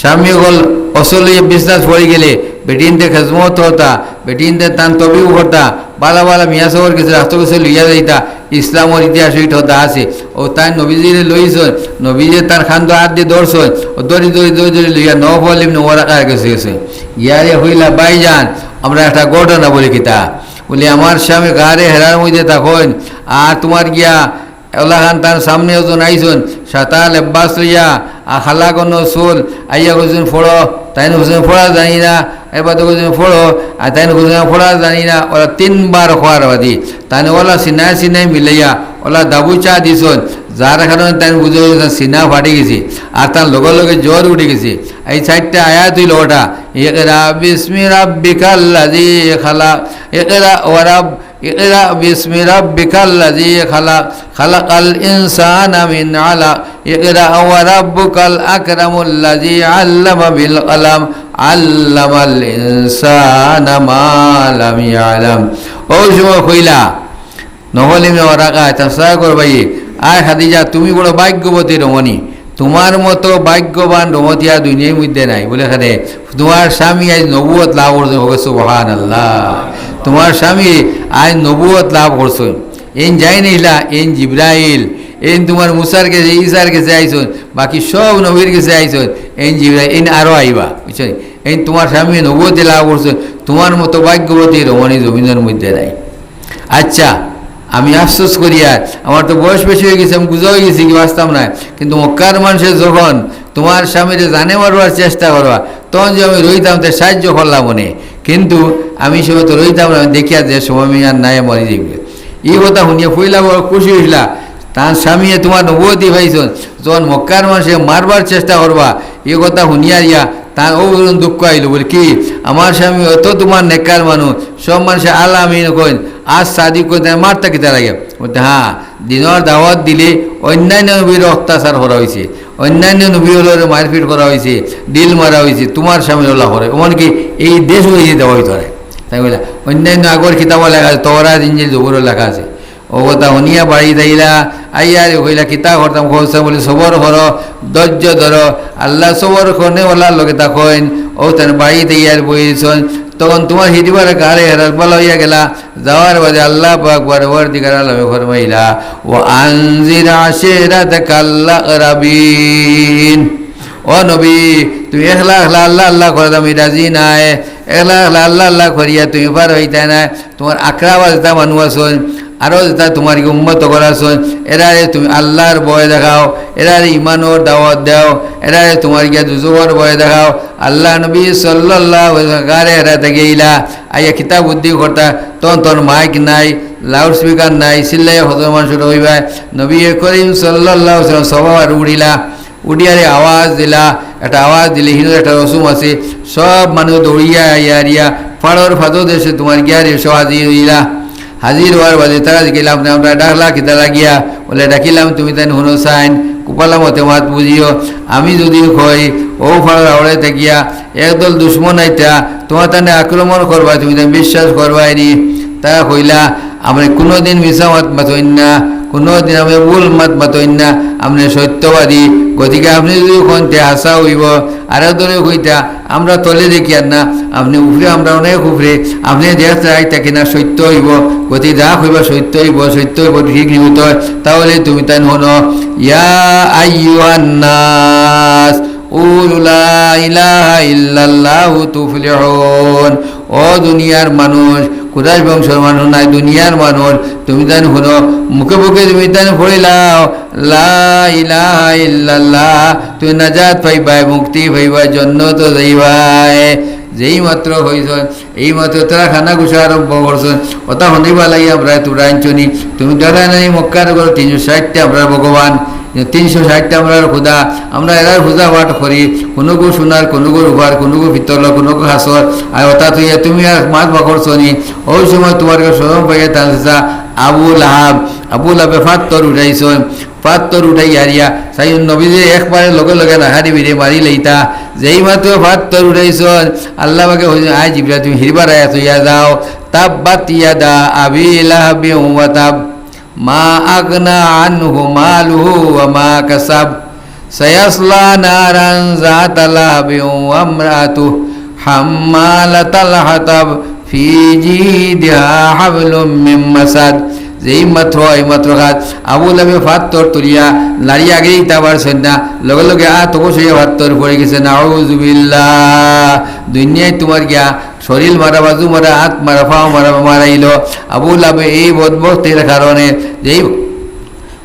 স্বামী হল অসল বিজনেস পড়ে গেলে বেটিনতে খেজমত হতা, বেটিনতে তান তবিও হতা, বালা বালা মিয়া সবর কিছু রাস্তা কিছু লইয়া যাইতা, ইসলামর ইতিহাস হতা আছে। ও তাই নবীজিরে লইছন, নবীজে তার খান্দ হাত দিয়ে দৌড়ছন, ও দড়ি দড়ি দড়ি দড়ি লইয়া নহল ইবনে ওয়ারাকা গেছে গেছে ইয়ারে হইলা বাইজান আমরা একটা ঘটনা বলি কিতা বলি আমার স্বামী গাড়ে হেরার মধ্যে তখন আর তোমার গিয়া এলাহান তার সামনে ওজন আইসন সাতাল এব্বাস লইয়া খালা কোনো চুল আইয়া কোজন ফোড়ো, তাই কোজন ফোড়া জানি না, এবার তো কোজন ফোড়ো আর তাই কোজন ফোড়া জানি না। ওরা 3বার খোয়ার বাদি তাই ওলা সিনাই সিনাই মিলাইয়া ওলা দাবু চা দিছন, যার কারণে তাই বুঝে সিনা ফাটি গেছে আর তার লগে লগে জ্বর উঠে গেছে। এই 4টা আয়াত হইল ওটা ইকরা বিসমি রাব্বিকাল্লাযী খালাক ইকরা ওয়া রাব ইকরা বিসমি রাব্বিকাল্লাযী খালাক খালাকাল ইনসানা মিন আলাক ইকরা ওয়া রাব্বুকাল আকরামুল্লাযী আল্লামা বিল কলাম আল্লামাল ইনসানা মা লাম ইয়ালাম। ওই সময় কইলা নহলে মে ওরাকা তাসা করবাই, আয় খাদিজা তুমি বড় ভাগ্যবতী রমণী, তোমার মতো ভাগ্যবান রমতী আর দুনিয়ার মধ্যে নাই। বলে খানে তোমার স্বামী আজ নবুয়ত লাভ করছে, হোক সুবহানাল্লাহ। তোমার স্বামী আজ নবুয়ত লাভ করছে। এন যাই নিলা, এন জিব্রাইল, এন তোমার মুসার কাছে ঈসার কাছে আইসন, বাকি সব নবীর কাছে আইসন, এন জিব্রাইল এন আরও আইবা, বুঝছেন? এই তোমার স্বামী নবুয়তে লাভ করছে, তোমার মতো ভাগ্যবতী রমণী জমিনের মধ্যে নাই। আচ্ছা, আমি আফসোস করি, আর আমার তো বয়স বেশি হয়ে গেছে, আমি বুঝা হয়ে গেছি কি বাঁচতাম না। কিন্তু মক্কার মানুষের যখন তোমার স্বামীরে জানে মারবার চেষ্টা করবা, তখন যে আমি রইতাম তো সাহায্য করলাম মনে, কিন্তু আমি সময় তো রইতাম না। আমি দেখিয়া যে সময় আমি আর নাই মরি দেখবে। এই কথা শুনিয়া ফুইলা বড় খুশি হইলা, তার স্বামী তোমার নবুয়তি পাইছন, যখন মক্কার মানুষে মারবার চেষ্টা করবা, এই কথা শুনিয়া ইয়া তার ও দুঃখ আইল। বলে কি আমার স্বামী অত তোমার নেকার মানুষ, সব মানুষে আল্লাহ আমি কইন আজ শাদি করে মারতা কিতা লাগে। বলতে হ্যাঁ, দিনের দাওয়াত দিলে অন্যান্য নবীর অত্যাচার করা হয়েছে, অন্যান্য নবীর মারপিট করা হয়েছে, ডিল মারা হয়েছে, তোমার স্বামীর ওলা করে, এমনকি এই দেশ হয়েছে দেওয়া হইতে হয়। তাই বলে অন্যান্য আগর কিতাবও লেখা আছে, তোরা ইঞ্জিল জবুরও লেখা আছে। ও কথা শুনিয়া বাড়ি যাইলা, আইয়ার কইলা কিতা করতাম খোঁজা বলে সবর করো, ধৈর্য ধরো, আল্লাহ সবর করনে ওলার লোকে তা কইন। ও তার বাড়িতে ইয়ার বইছেন, তখন তোমার হিদিবার কারে হেরাল বলা হইয়া গেলা। যাওয়ার বাদে আল্লাহ পাক বরাবর দিগার আলমে ফরমাইলা, ও আনজির আশিরাতাকাল আকরাবিন। ও নবী, তুমি একলা একলা আল্লাহ আল্লাহ করে আমি রাজি নাই, একলা একলা আল্লাহ আল্লাহ করিয়া তুমি পার হইতে না। তোমার আকরাবা যেটা মানুষ আছেন, আরও যেটা তোমার উম্মত করাছেন, এরারে তুমি আল্লাহর ভয় দেখাও, এরারে ইমানোর দাওয়াত দাও, এরারে তোমার গিয়া দুজোর ভয় দেখাও। আল্লাহ নবী সাল্লাল্লাহু আলাইহি ওয়াসাল্লাম এরা থেকে ইলা আইয়া কিতাব বুদ্ধি করতা, তখন তোর মাইক নাই, লাউড স্পিকার নাই, চিল্লাই হজর মানুষ হইবা। নবী করিম সাল্লাল্লাহু আলাইহি ওয়াসাল্লাম সবার উড়িলা, উডিয়ারে আওয়াজ দিলা, একটা আওয়াজ দিলে হিন্দু একটা রসুম আছে, সব মানুষ দৌড়িয়া ইয়া ফাড়র ফাদো দেশে তোমার গিয়ারে সব হাজির হইলা। হাজির হওয়ার বাদে তারা গেলাম আমরা ডাকলা কিতা লাগিয়া, বলে ডাকিলাম তুমি তাই হুনো সাইন কুপালা মতে মাত বুঝিও। আমি যদি কই ও ফাড়র আওড়াই থাকিয়া একদল দুশ্মন আইতা তোমার তানে আক্রমণ করবা, তুমি তাই বিশ্বাস করবাইনি। তারা কইলা আমরা কোনোদিন মিশা মাত মাতইন না, কোনোদিন আমি ভুল মাত মাতইন না, আপনি সত্যবাদী, গতিকে আপনি যদি কইতে হাসা হইব। আর দলে কইতা আমরা তলে দেখি আর না, আপনি উপরে আমরা অনেক উপরে, আপনি দেখতে আইতা কিনা সত্য হইব, গতি যা হইব সত্য হইব, সত্য হইব ঠিক নিমিত, তাহলে তুমি তাই হনো। ইয়া আইয়ুহান নাস কুলু লা ইলাহা ইল্লাল্লাহু তুফলিহুন। ও দুনিয়ার মানুষ, কুরাইশ বংশের মানুষ নাই, দুনিয়ার মানুষ, তুমি তাই শুনো, মুখে মুখে তুমি তাই পড়িলাও লা ইলাহা ইল্লাল্লাহ, তুমি নাজাত পাইবাই, মুক্তি পাইবাই, জন্নত যাইবাই। যেই মাত্র হইছ এই মাত্র তারা খানা গুছা আরম্ভ করছেন, ওটা শুনিবা লাগিয়া প্রায় তোরা আনছনি। তুমি দাঁড়ায় নাই মক্কার করো 360টা আমরা ভগবান, 360টা আমরা খুদা, আমরা এরার খুদা বাট করি, কোনো গো সোনার, কোনো গো রূপার, কোনো গো পিতল, কোনো গো হাসর। আর ওটা তুই তুমি আর মাছ বাকরছনি। ওই সময় তোমার সরম পাইয়া টানছা আবু লাহাব, আবু লাহাবে ফাত্তর উঠাইছন, ফাত্তর উঠাই হারিয়া সাই নবী যে একবারে লগে লগে নাহারি বিরে মারি লইতা। যেই মাত্র ফাত্তর উঠাইছন আল্লাহ বাকে আয় জিবরা তুমি হিরবার আয়া তুইয়া যাও। তাব্বাত ইয়াদা আবি লাহাবিন ওয়া তাব মা আগনা আনহু মালুহু ওয়া মা কাসাব সায়াসলা নারান যাতা লাহাবিন ওয়া ইমরাতুহু হাম্মালাতাল হাতাব ফি জিদিহা হাবলুম মিন মাসাদ। যেই মাত্র এই মাত্র খাত আবু লাহাবে ফাত্তর তুলিয়া নারী আগেই তাবার সন্ধ্যা লগে লগে তোকে সে ফাত্তর পড়ে গেছে। নাউযুবিল্লাহ, দুনিয়ায় তোমার গিয়া শরীর মারা, বাজু মারা, হাত মারা, পাও মারা মারাইল। আবু লাহাবে এই বদবক্তের কারণে যেই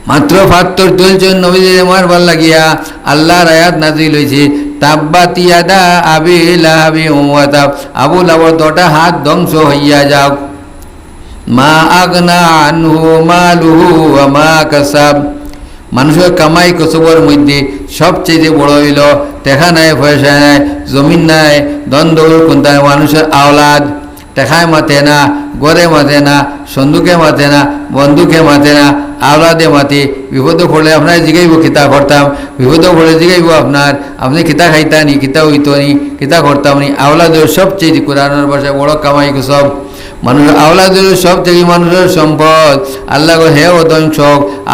মাত্র ফাত্তর তুলছেন নবীদের মারবার লাগিয়া আল্লাহর আয়াত নাজিল হয়েছে তাব্বাত ইয়াদা আবি লাহাবিন ওয়া তাব। আবু লাহাবের দুটা হাত ধ্বংস হইয়া যাও। মা আগনা আনহু মালুহু ওয়া মা কাসাব। মানুষের কামাই কসবের মধ্যে সবচেয়ে বড় হইল টেকা নাই, পয়সা নাই, জমিন নাই, দ্বন্দ্ব কোনটা মানুষের আওলাদ। টেকায় মাতে না, গড়ে মাতে না, সন্দুকে মাতে না, বন্দুকে মাতে না, আওলাদে মাতি। বিপদে পড়লে আপনার জিগাইব কিতা করতাম, বিপদে পড়লে জিগাইব আপনার আপনি কিতা খাইতা নি, কিতা হইতো নি, কিতা করতাম নি। আওলাদের সবচেয়ে কোরআনের ভাষায় বড় কামাই সব মানুষের আওলাদের সব থেকে মানুষের সম্পদ আল্লাহ হে ও ধ্বংস,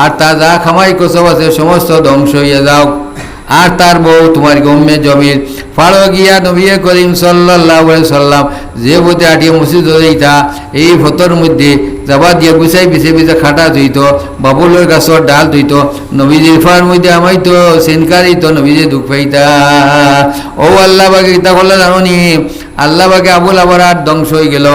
আর তা যা খামাই সব আছে সমস্ত ধ্বংস হইয়া যাও। আর তার বউ তোমার গম্যে জমির ফাড়ো গিয়া নবী করিম সাল্লাল্লাহু আলাইহি সাল্লাম যে বইতে আটিয়ে মসজিদ হইতা এই ফতর মধ্যে যাবা দিয়ে গুছাই পিছে পিছে খাটা ধুইত, বাবুলের গাছর ডাল ধুইত, নবীজির ফার মধ্যে আমাইতো সেনকারিত, নবীজি দুঃখ পাইতা। ও আল্লাহ বাকে কিতা করলে জানি, আল্লাহ বাকে আবুল আবার আর ধ্বংস হয়ে গেল,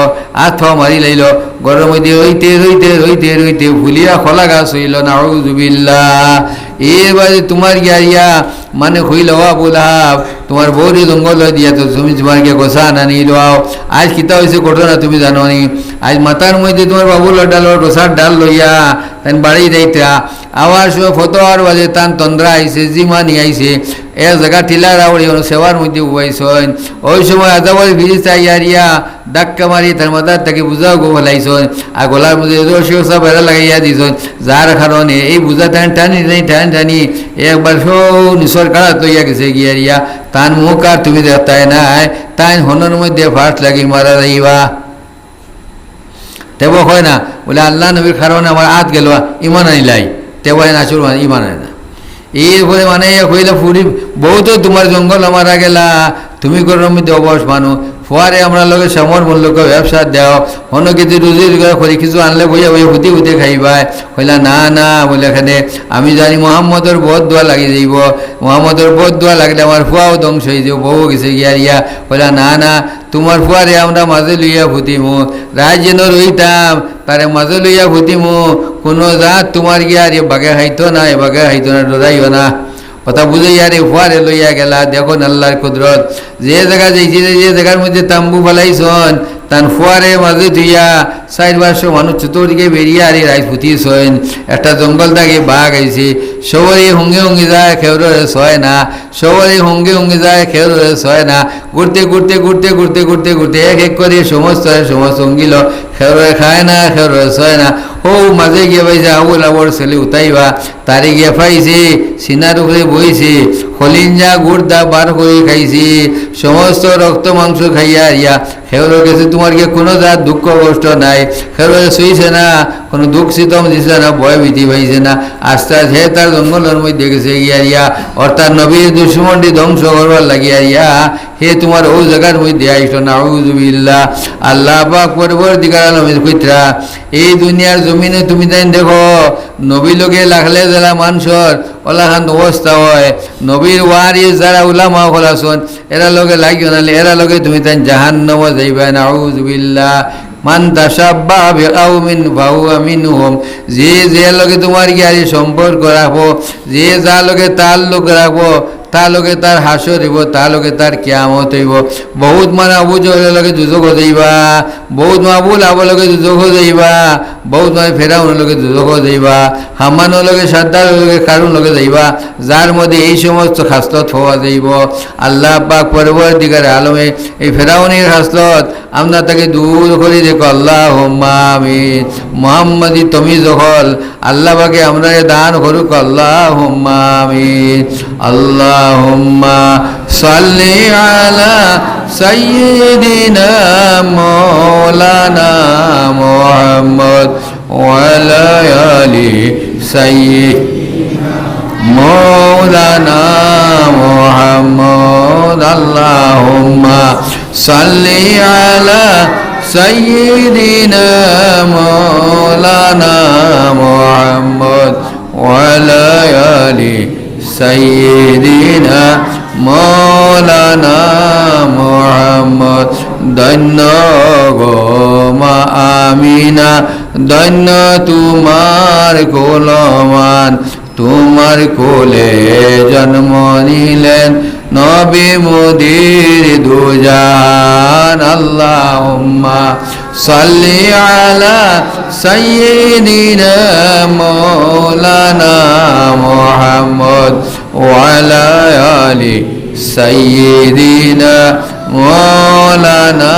আর থ মারি লাইল, গরম মধ্যে রইতে রইতে রইতে রইতে ফুলিয়া খোলা গাছ হইল। নাউযুবিল্লাহ। এবারে তোমার গিয়া মানে হইল আবুল আহাব তোমার বৌরি জঙ্গল দিয়া, তো তুমি তোমার গিয়ে গোসা আনি লাও। আজ কিতা হয়েছে ঘটনা তুমি জানো নি? আজ মাথার মধ্যে তোমার বাবুল ডাল গোসার ডাল লইয়া তাই বাড়ি যাইতা, আবার সময় ফতোয়ার বাজে তান তন্দ্রা আইছে, জিমা নিয়ে আইছে, এক জায়গা টিলা রাউড়ি সেবার মধ্যে উবাইছেন। ওই সময় আদাবল ফিরিস্তা ইয়ারিয়া ধাক্কা মারি তার মাথার তাকে বুঝাও গো ফেলাইছেন, আর গলার মধ্যে রসিও বেড়া লাগাইয়া দিছেন, যার কারণে এই বুঝা টানি টানি একবার সব নিসর কাড়া তৈয়া গেছে গিয়ারিয়া। তান মুখ আর তুমি দেখতাই নাই, তাই হনের মধ্যে ফাঁস লাগি মারা যাইবা। তেব হয় না বলে আল্লাহ নবীর কারণে আমার হাত গেল, ইমান আনিলাই, তেব নাচুর ইমান আনে না। এরপরে মানে হইলে ফুরি বহুত তোমার জঙ্গল মারা গেলা, তুমি গরমের মধ্যে অবশ মানু ফুয়ারে আমরা লোকে সমর মূল্যকে ব্যবসা দেও, অন্য কিছু রুজি রোজগার করি, কিছু আনলে বইয়া বইয়া হুতি হুতি খাইবাই। কইলা না না বলে এখানে আমি জানি মোহাম্মদর বহুত দোয়া লাগি যাইব, মোহাম্মদর বহুত দোয়া লাগলে আমার ফুয়াও ধ্বংস হয়ে যাব, বউ গেছে গিয়া। কইলা না না তোমার ফুয়ারে আমরা মাঝে লইয়া ফুটিমু, রাত যেন রইতাম তারে মাঝে লইয়া ফুটিমু, কোনো জাত তোমার গিয়া রে বাগে খাইতো না, এ বাগে খাইতো না, ডরাইও না। কথা বুঝে ইয়ারে ফুয়ারে লইয়া গেলা। দেখুন আল্লাহর কুদরত, যে জায়গা যাইছি যে জায়গার মধ্যে তাম্বু ফেলাইছন তান ফুয়ারে মাঝে ধুইয়া 4-500 মানুষ চতুর্দিকে বেরিয়ে আরে রাইত ফুটিয়েছেন। একটা জঙ্গল থেকে বাঘ আইছে, সবারই হঙ্গে হঙ্গে যায়, খেউরে ছয় না, সবারই হঙ্গে হঙ্গে যায়, খেউরে ছয় না। ঘুরতে ঘুরতে ঘুরতে ঘুরতে ঘুরতে ঘুরতে এক এক করে সমস্ত হঙ্গিল, খেউরে খায় না, খেউরে ছয় না। ও মাঝে গিয়ে পাইছে আবুল আবর ছেলে উঠাইবা, তারে গিয়ে পাইছে সিনার উপরে বইছে, হলিঞ্জা গুড়দা বার করে খাইছে, সমস্ত রক্ত মাংস খাইয়া ইয়া খেউরে গেছে। তোমার গিয়ে কোনো যা দুঃখ কষ্ট নাই, খেউরে শুইছে না, কোনো দুঃখ শীতম দিছে না, ভয় ভীতি পাইছে না। আস্তে আস্তে হে তার জঙ্গলের মধ্যে গেছে গিয়া অর্থাৎ নবীর দুশ্মনটি ধ্বংস করবার লাগিয়া হে তোমার ও জায়গার মধ্যে আইস। নাউযুবিল্লাহ। আল্লাহ পাক পরবর্তীকার আলমের কইত্রা এই দুনিয়ার জমিনে তুমি তাই দেখো নবী লোকে লাগলে যারা মানুষের ওলাখান অবস্থা হয়, নবীর ওয়ারিস যারা উলামা হলাছন এরা লোকে লাগিও নালে এরা লোকে তুমি তাই জাহান্নামে যাইবা। নাউযুবিল্লাহ। মান তাশাব্বাহা বিকাউমিন ফাহুয়া মিনহুম। যে লোকে তোমার গিয়ে সম্পর্ক রাখবো, যে যা লোকে তাল্লুক রাখবো, তা লোকে তার হাসর হইব, তা লোকে তার কিয়ামত হইব। বহুত মানে আবু জহলের লগে যুদ্ধ যাইবা, বহুত আবুল আবুল লগে যুদ্ধ যাইবা, বহুত মানে ফেরাউনের লগে যুদ্ধ যাইবা, হামানের লগে সাদ্দারের লগে কারুন লগে যাইবা, যার মধ্যে এই সমস্ত খাসলত হওয়া যাইব। আল্লাহ পাক পরবর্তীকার আলমে এই ফেরাউনের খাসলত আমরা তাকে দূর করে দেখো। আল্লাহুম্মা আমিন। মুহাম্মদি তুমি যখন আল্লাহ পাকে আমরা দান করুক। আল্লাহুম্মা আমিন। আল্লাহুম্মা সাল্লি আলা সাইয়্যিদিনা মাওলানা মুহাম্মদ ওয়া আলা আলি সাইয়্যিদিনা মাওলানা মুহাম্মদ। আল্লাহুম্মা সাল্লি আলা সাইয়্যিদিনা মাওলানা মুহাম্মদ ওয়া আলা আলি সাইয়্যিদিনা মাওলানা মুহাম্মদ। ধন্য গো মা আমিনা, ধন্য তোমার কোলমান, তোমার কোলে জন্ম নিলেন নবী মুদির দুজান। আল্লাহুম্মা সাল্লি আলা সাইয়্যিদিনা মাওলানা মুহাম্মদ ওয়া আলা আলি সাইয়্যিদিনা মৌলানা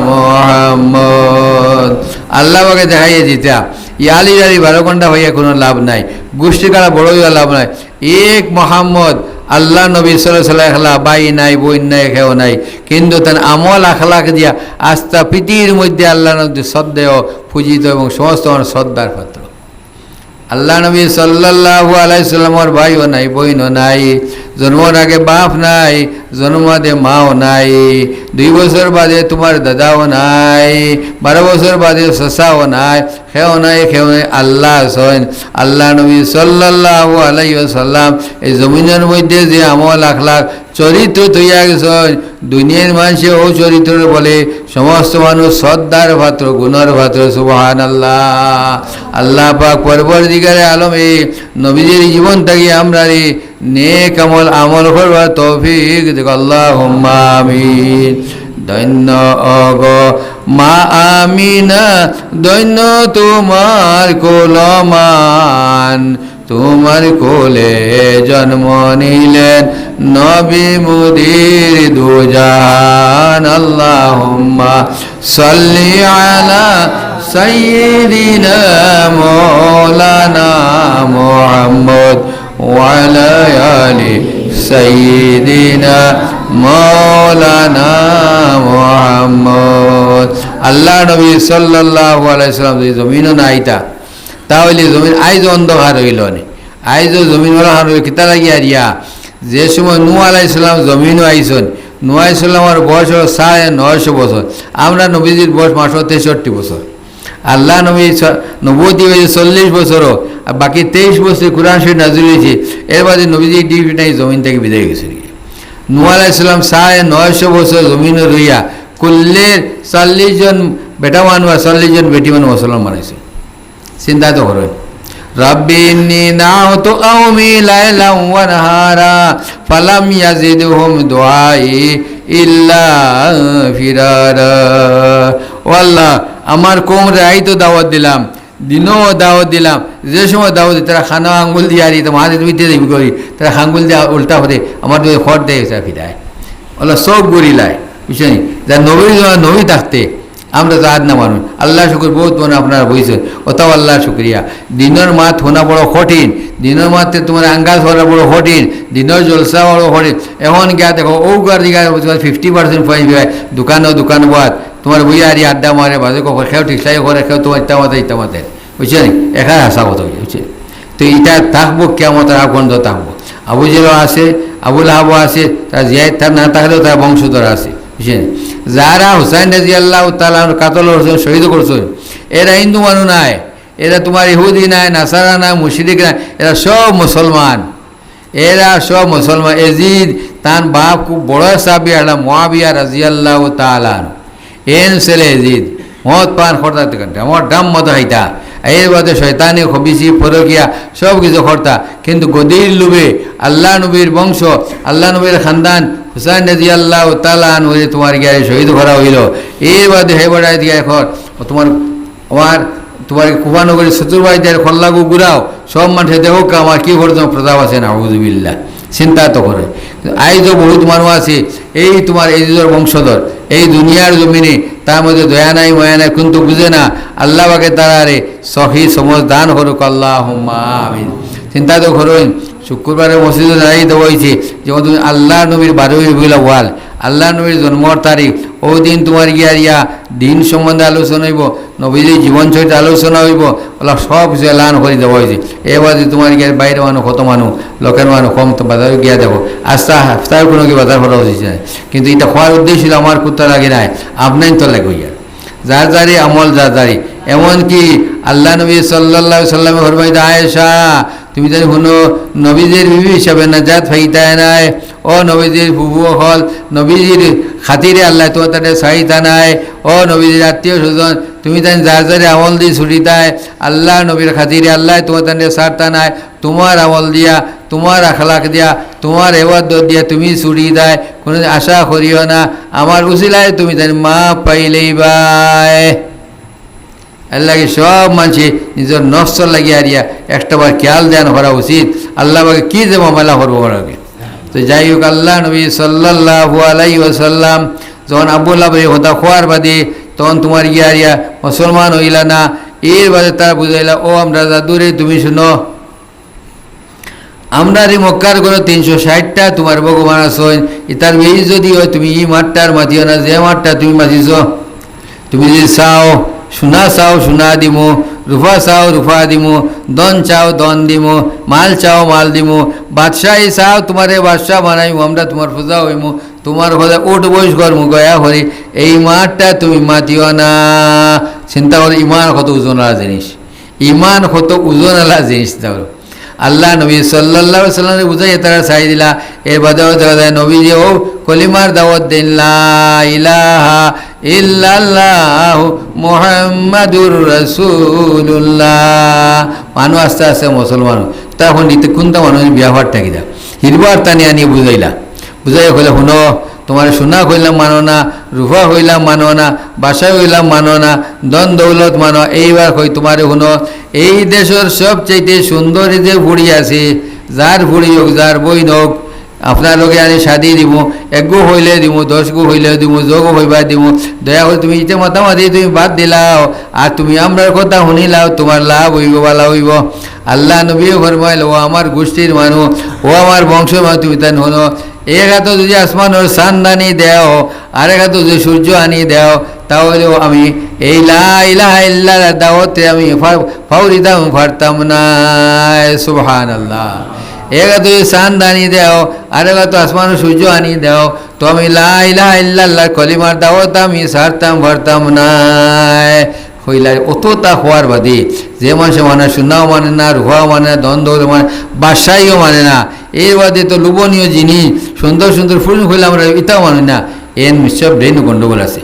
মোহাম্মদ। আল্লাহ পাকে দেখাইয়ে দিতা ইয়ালি ইয়ালি 12 ঘন্টা হইয়া কোনো লাভ নাই, গোষ্ঠী কারা বড় হইয়া লাভ নাই। এক মোহাম্মদ আল্লাহ নবী সাল্লাল্লাহু আলাইহি বাই নাই, বই নাই, খেও নাই, কিন্তু তার আমল আখলাক দিয়া আস্থা পৃথিবীর মধ্যে আল্লাহ নবী শ্রদ্ধেয়, পূজিত এবং সমস্ত শ্রদ্ধার পাত্র। আল্লাহ নবী সাল্লাল্লাহু আলাইহি সাল্লামের ভাইও নাই, বইনও নাই, জন্মের আগে বাপ নাই, জন্ম বাদে মাও নাই, 2 বছর বাদে তোমার দাদাও নাই, 12 বছর বাদে চাচাও নাই, খেও নাই, আল্লাহ আছেন। আল্লাহ নবী সাল্লাল্লাহু আলাইহি ওয়াসাল্লাম এই জমিনের মধ্যে যে আমল আখলাক চরিত্র তৈয়া গেছেন, দুনিয়ার মানুষে ও চরিত্র বলে সমস্ত মানুষ শ্রদ্ধার পাত্র, গুণের পাত্র। সুবহানাল্লাহ। আল্লাহ পাক পরবর্তীকারে আলমে নবীজির জীবন থাকি আমরা রে নেক আমল করবার তৌফিক দেখ। আল্লাহুম্মা আমিন। ধন্য অগ মা আমিনা, ধন্য তোমার কোলমান, তোমার কোলে জন্ম নিলেন নবী মুদির দুজাহান। আল্লাহুম্মা সাল্লি আলা সাইয়্যিদিনা মাওলানা মুহাম্মদ ওয়া আলা আলি সাইয়্যিদিনা মাওলানা মুহাম্মদ। আল্লাহ নবী সাল্লাল্লাহু আলাইহি সাল্লাম যদি জমিনও না আইতা তাহলে জমিন আইজ অন্ধকার হইল নি, আইজও জমিন কিতা লাগিয়া রিয়া। যে সময় নূহ আলাইহিস সালাম জমিনও আইসন, নূহ আলাইহিস সালামের বয়স হল 950 বছর, আমরা নবীজির বয়স মাত্র 63 বছর। আল্লাহ নবী নবুয়তি হয়েছে 40 বছরও, আর বাকি 23 বছর কুরআন শরীফ নাযিল হয়েছে। এর বাদে নবীজির ডিউটি নাই, জমিন থেকে বিদায় গেছে। নূহ আলাইহিস সালাম 950 বছর জমিনে রইয়া কুল্লের 40 জন বেটা মানুষ আর 40 জন বেটি মানুষ মুসলমান বানাইছে। চিন্তা তো করেন। রব্বি ইন্নী দাউতু কওমি লাইলান ওয়া নাহারা ফালাম ইয়াজিদহুম দুআই ইল্লা ফিরারা। ও আল্লাহ, আমার কওমরে আই তো দাওয়াত দিলাম, দিনও দাওয়াত দিলাম, যে সময় দাওয়াত তারা খানা আঙ্গুল দিয়ে আরি তো মাঝে দুইতে দিবি করি, তারা আঙ্গুল দিয়ে উল্টা হতে আমার দুই খড় দেয় ফিরায়। ওলা সব গড়িলায়, বুঝছেন? যা নবী থাকতে আমরা তো আদ না মানুষ। আল্লাহ শুকুর বহুত মনে আপনারা বইছেন, ওটাও আল্লাহ শুক্রিয়া। দিনের মাত হোনা বড় কঠিন, দিনের মাতে তোমার আঙ্গাজ হওয়া বড় কঠিন, দিনের জলসা বড় কঠিন। এখন গিয়া দেখো ও গার দিকে 50% পয়েন্ট দোকান বাদ তোমার বইয়া আরি আড্ডা মারে বাজে খেও ঠিক সাই করে খেও তোমার ইতামাতে বুঝছেন? এখানে আসা কথা বুঝছে। তো এটা থাকবো কেমন আগন্ধ থাকবো। আবু জেলও আছে, আবুল আহাবও আছে, তার জিয়াই তার না থাকলেও তার বংশধর আছে, বুঝছেন? যারা হুসাইন রাদিয়াল্লাহু তাআলা কাতল করছেন, শহীদ করছেন, এরা হিন্দু মানুষ নাই, এরা তোমার ইহুদি নাই, নাসারা নাই, মুশরিক নাই, এরা সব মুসলমান। এরা সব মুসলমান। এজিদ তার বাপ খুব বড় সাহাবী আলা মুআবিয়া রাদিয়াল্লাহু তাআলা, এন ছেলে এজিদ মদ পান করতা, আমার ডাম মতো হাইতা, এর বাদে শয়তানি খবিসি ফরকিয়া সব কিছু করতা, কিন্তু গদির লোভে আল্লাহ নবীর বংশ, আল্লাহ নবীর খানদান হুসাইন রাদিয়াল্লাহু তাআলা আনহু তোমার গিয়ে শহীদ করা হইল। এর বাদে হে বড়াই দিয়া এখন তোমার কুফানগরী চতুর্বাই দিয়ে খল্লাগু ঘুরাও, সব মানুষে দেখো আমার কি করতো প্রতাপ আছে না, আউযুবিল্লাহ। চিন্তা তো করে আইজও বহুত মানুষ আছে এই তোমার এই বংশধর এই দুনিয়ার জমিনে, তার মধ্যে দয়া নাই ময়া নাই, কিন্তু বুঝে না। আল্লাহ পাকে তারা রে সহি সমজ দান করুক, আল্লাহুম্মা আমিন। চিন্তা তো করুন। শুক্রবারে মসজিদে দাঁড়িয়ে দেওয়া হয়েছে যেমন তুমি আল্লাহ নবীর 12 রবিউল আউয়াল, আল্লাহ নবীর জন্মর তারিখ, ওই দিন তোমার গিয়া দিন সম্বন্ধে আলোচনা হইব, নবীজির জীবনচরিত্র আলোচনা হইব, ওলা সব কিছু এলান করে দেওয়া হয়েছে। এবার তোমার গিয়ে বাইরে মানুষ কত মানুষ, লোকের মানুষ কম, তো বাজারে গিয়া দেখো আস্তা হাফতার কোনো কি বাজার করা উচিত নাই, কিন্তু এটা খোয়ার উদ্দেশ্য ছিল আমার কুত্তা লাগে নাই, আপনাই তো লাগে হইয়া যার যারি আমল যার যারি। এমনকি আল্লাহ নবী সাল্লাল্লাহু আলাইহি সাল্লামে ফরমাইতে, আয়েশা তুমি জানি শুনো নবীজির বিবি হিসাবে নাজাত ফাইতায় নাই, ও নবীজির বুবু হল নবীজির খাতিরে আল্লাহ তোমার তাদের চাহিদা নাই, ও নবীজির আত্মীয় স্বজন তুমি জানি যার যারে আমল দিয়ে ছুটিতায়, আল্লাহ নবীর খাতিরে আল্লাহ তোমার তাদের ছাড়তা নাই, তোমার আমল দিয়া, তোমার আখলাক দিয়া, তোমার এবাদত দিয়া তুমি ছুটি দেয়, কোনো আশা করিও না, আমার উসিলায় তুমি জানি মা পাইলেই বাই। আল্লাহকে সব মানুষে নিজের নফসর লাগিয়ে আরিয়া একটাবার খেয়াল ধ্যান করা উচিত। আল্লাহকে কী যে মামলা করবো ওরাকে তো যাই হোক আল্লাহ নবী সাল্লাল্লাহু আলাইহি ওয়াসাল্লাম যখন আব্দুল্লাহ ভাই হতা খোয়ার বাদে তখন তোমার ইয়া মুসলমান হইলা না, এর বাদে তারা বুঝাইলা ও আমরা জাদুরে তুমি শুনো, আমরা রে মক্কার করে 360টা তোমার ভগবান আসইন, ইতার বেশি যদি হয় তুমি ই মাঠটার মাতিও না, যে মাঠটা তুমি মাতিছ। তুমি যদি চাও সোনা দিমু, রূপা চাও রূপা দিমু, দন চাও দন দিমু, মাল চাও মাল দিমু, বাদশাহী চাও তোমারে বাদশাহ বানাইমু, আমরা তোমার পূজা হইমু, তোমার কথা উঠ বয়স করমু গয়া হরি, এই মাঠটা তুমি মাতিও না। চিন্তা করো ইমান কত ওজনওয়ালা জিনিস, ইমান কত ওজনওয়ালা জিনিস। তাহলে আল্লাহ নবী সাল্লাল্লাহু আলাইহি ওয়াসাল্লাম বুঝাই তারা চাই দিলা। এর বাদেও দেখা যায় নবী যে ও কলিমার দাওয়াত দেন লা ইলাহা ইল্লাল্লাহু মুহাম্মাদুর রাসূলুল্লাহ, মানুষ আস্তে আস্তে মুসলমান তখন নিতে কোনটা মানুষ বিয়া হওয়ার থাকি দা হিরবার টানি আনিয়ে বুঝাইলা, বুঝাই কইলে শুনো তোমার সোনা কইলাম মানো না, রূপা হইলাম মানো না, বাসা হইলাম মানো না, দন দৌলত মানো, এইবার কই তোমারে শুনো এই দেশের সবচাইতে সুন্দর যে বুড়ি আছে, যার বুড়ি হোক যার বই হোক আপনার লোকে আনি শাদি দিব, 1 গো হইলে দিব, 10 গো হইলে দিব, যোগও হইবা দিব, দয়া করে তুমি ইতে মাতামাতি তুমি বাদ দিলাও আর তুমি আমরার কথা শুনিলাও, তোমার লাভ হইব ভালো হইব। আল্লাহ নবীও ফরমাইল ও আমার গোষ্ঠীর মানুষ, ও আমার বংশের মানুষ, তুমি তাই শোনো, এক হাতে যদি আসমানের চাঁদ আনি দেও, আরেক হাতে যদি সূর্য আনি দেও, তাহলেও আমি এই লা ইলাহা ইল্লাল্লাহ দাওয়াতে আমি ফাউরিতাম ফারতাম না। সুবহানাল্লাহ। এক হাতে যদি চাঁদ আনি দেও, আরেক হাতে আসমানের সূর্য আনি দেও, তো আমি লা ইলাহা ইল্লাল্লাহ কলিমার দাওয়াত আমি ছাড়তাম ফারতাম না। হইলা অতটা হওয়ার বাদে যে মানুষে মানে সোনাও মানে না, রুহাও মানে না, দ্বন্দ্ব মানে বাদশাহীও মানে না, এর বাদে তো লোভনীয় জিনিস সুন্দর সুন্দর ফুল হইলে আমরা ইটাও মানে না, এর নিশ্চয় ব্রেন গন্ডগোল আছে।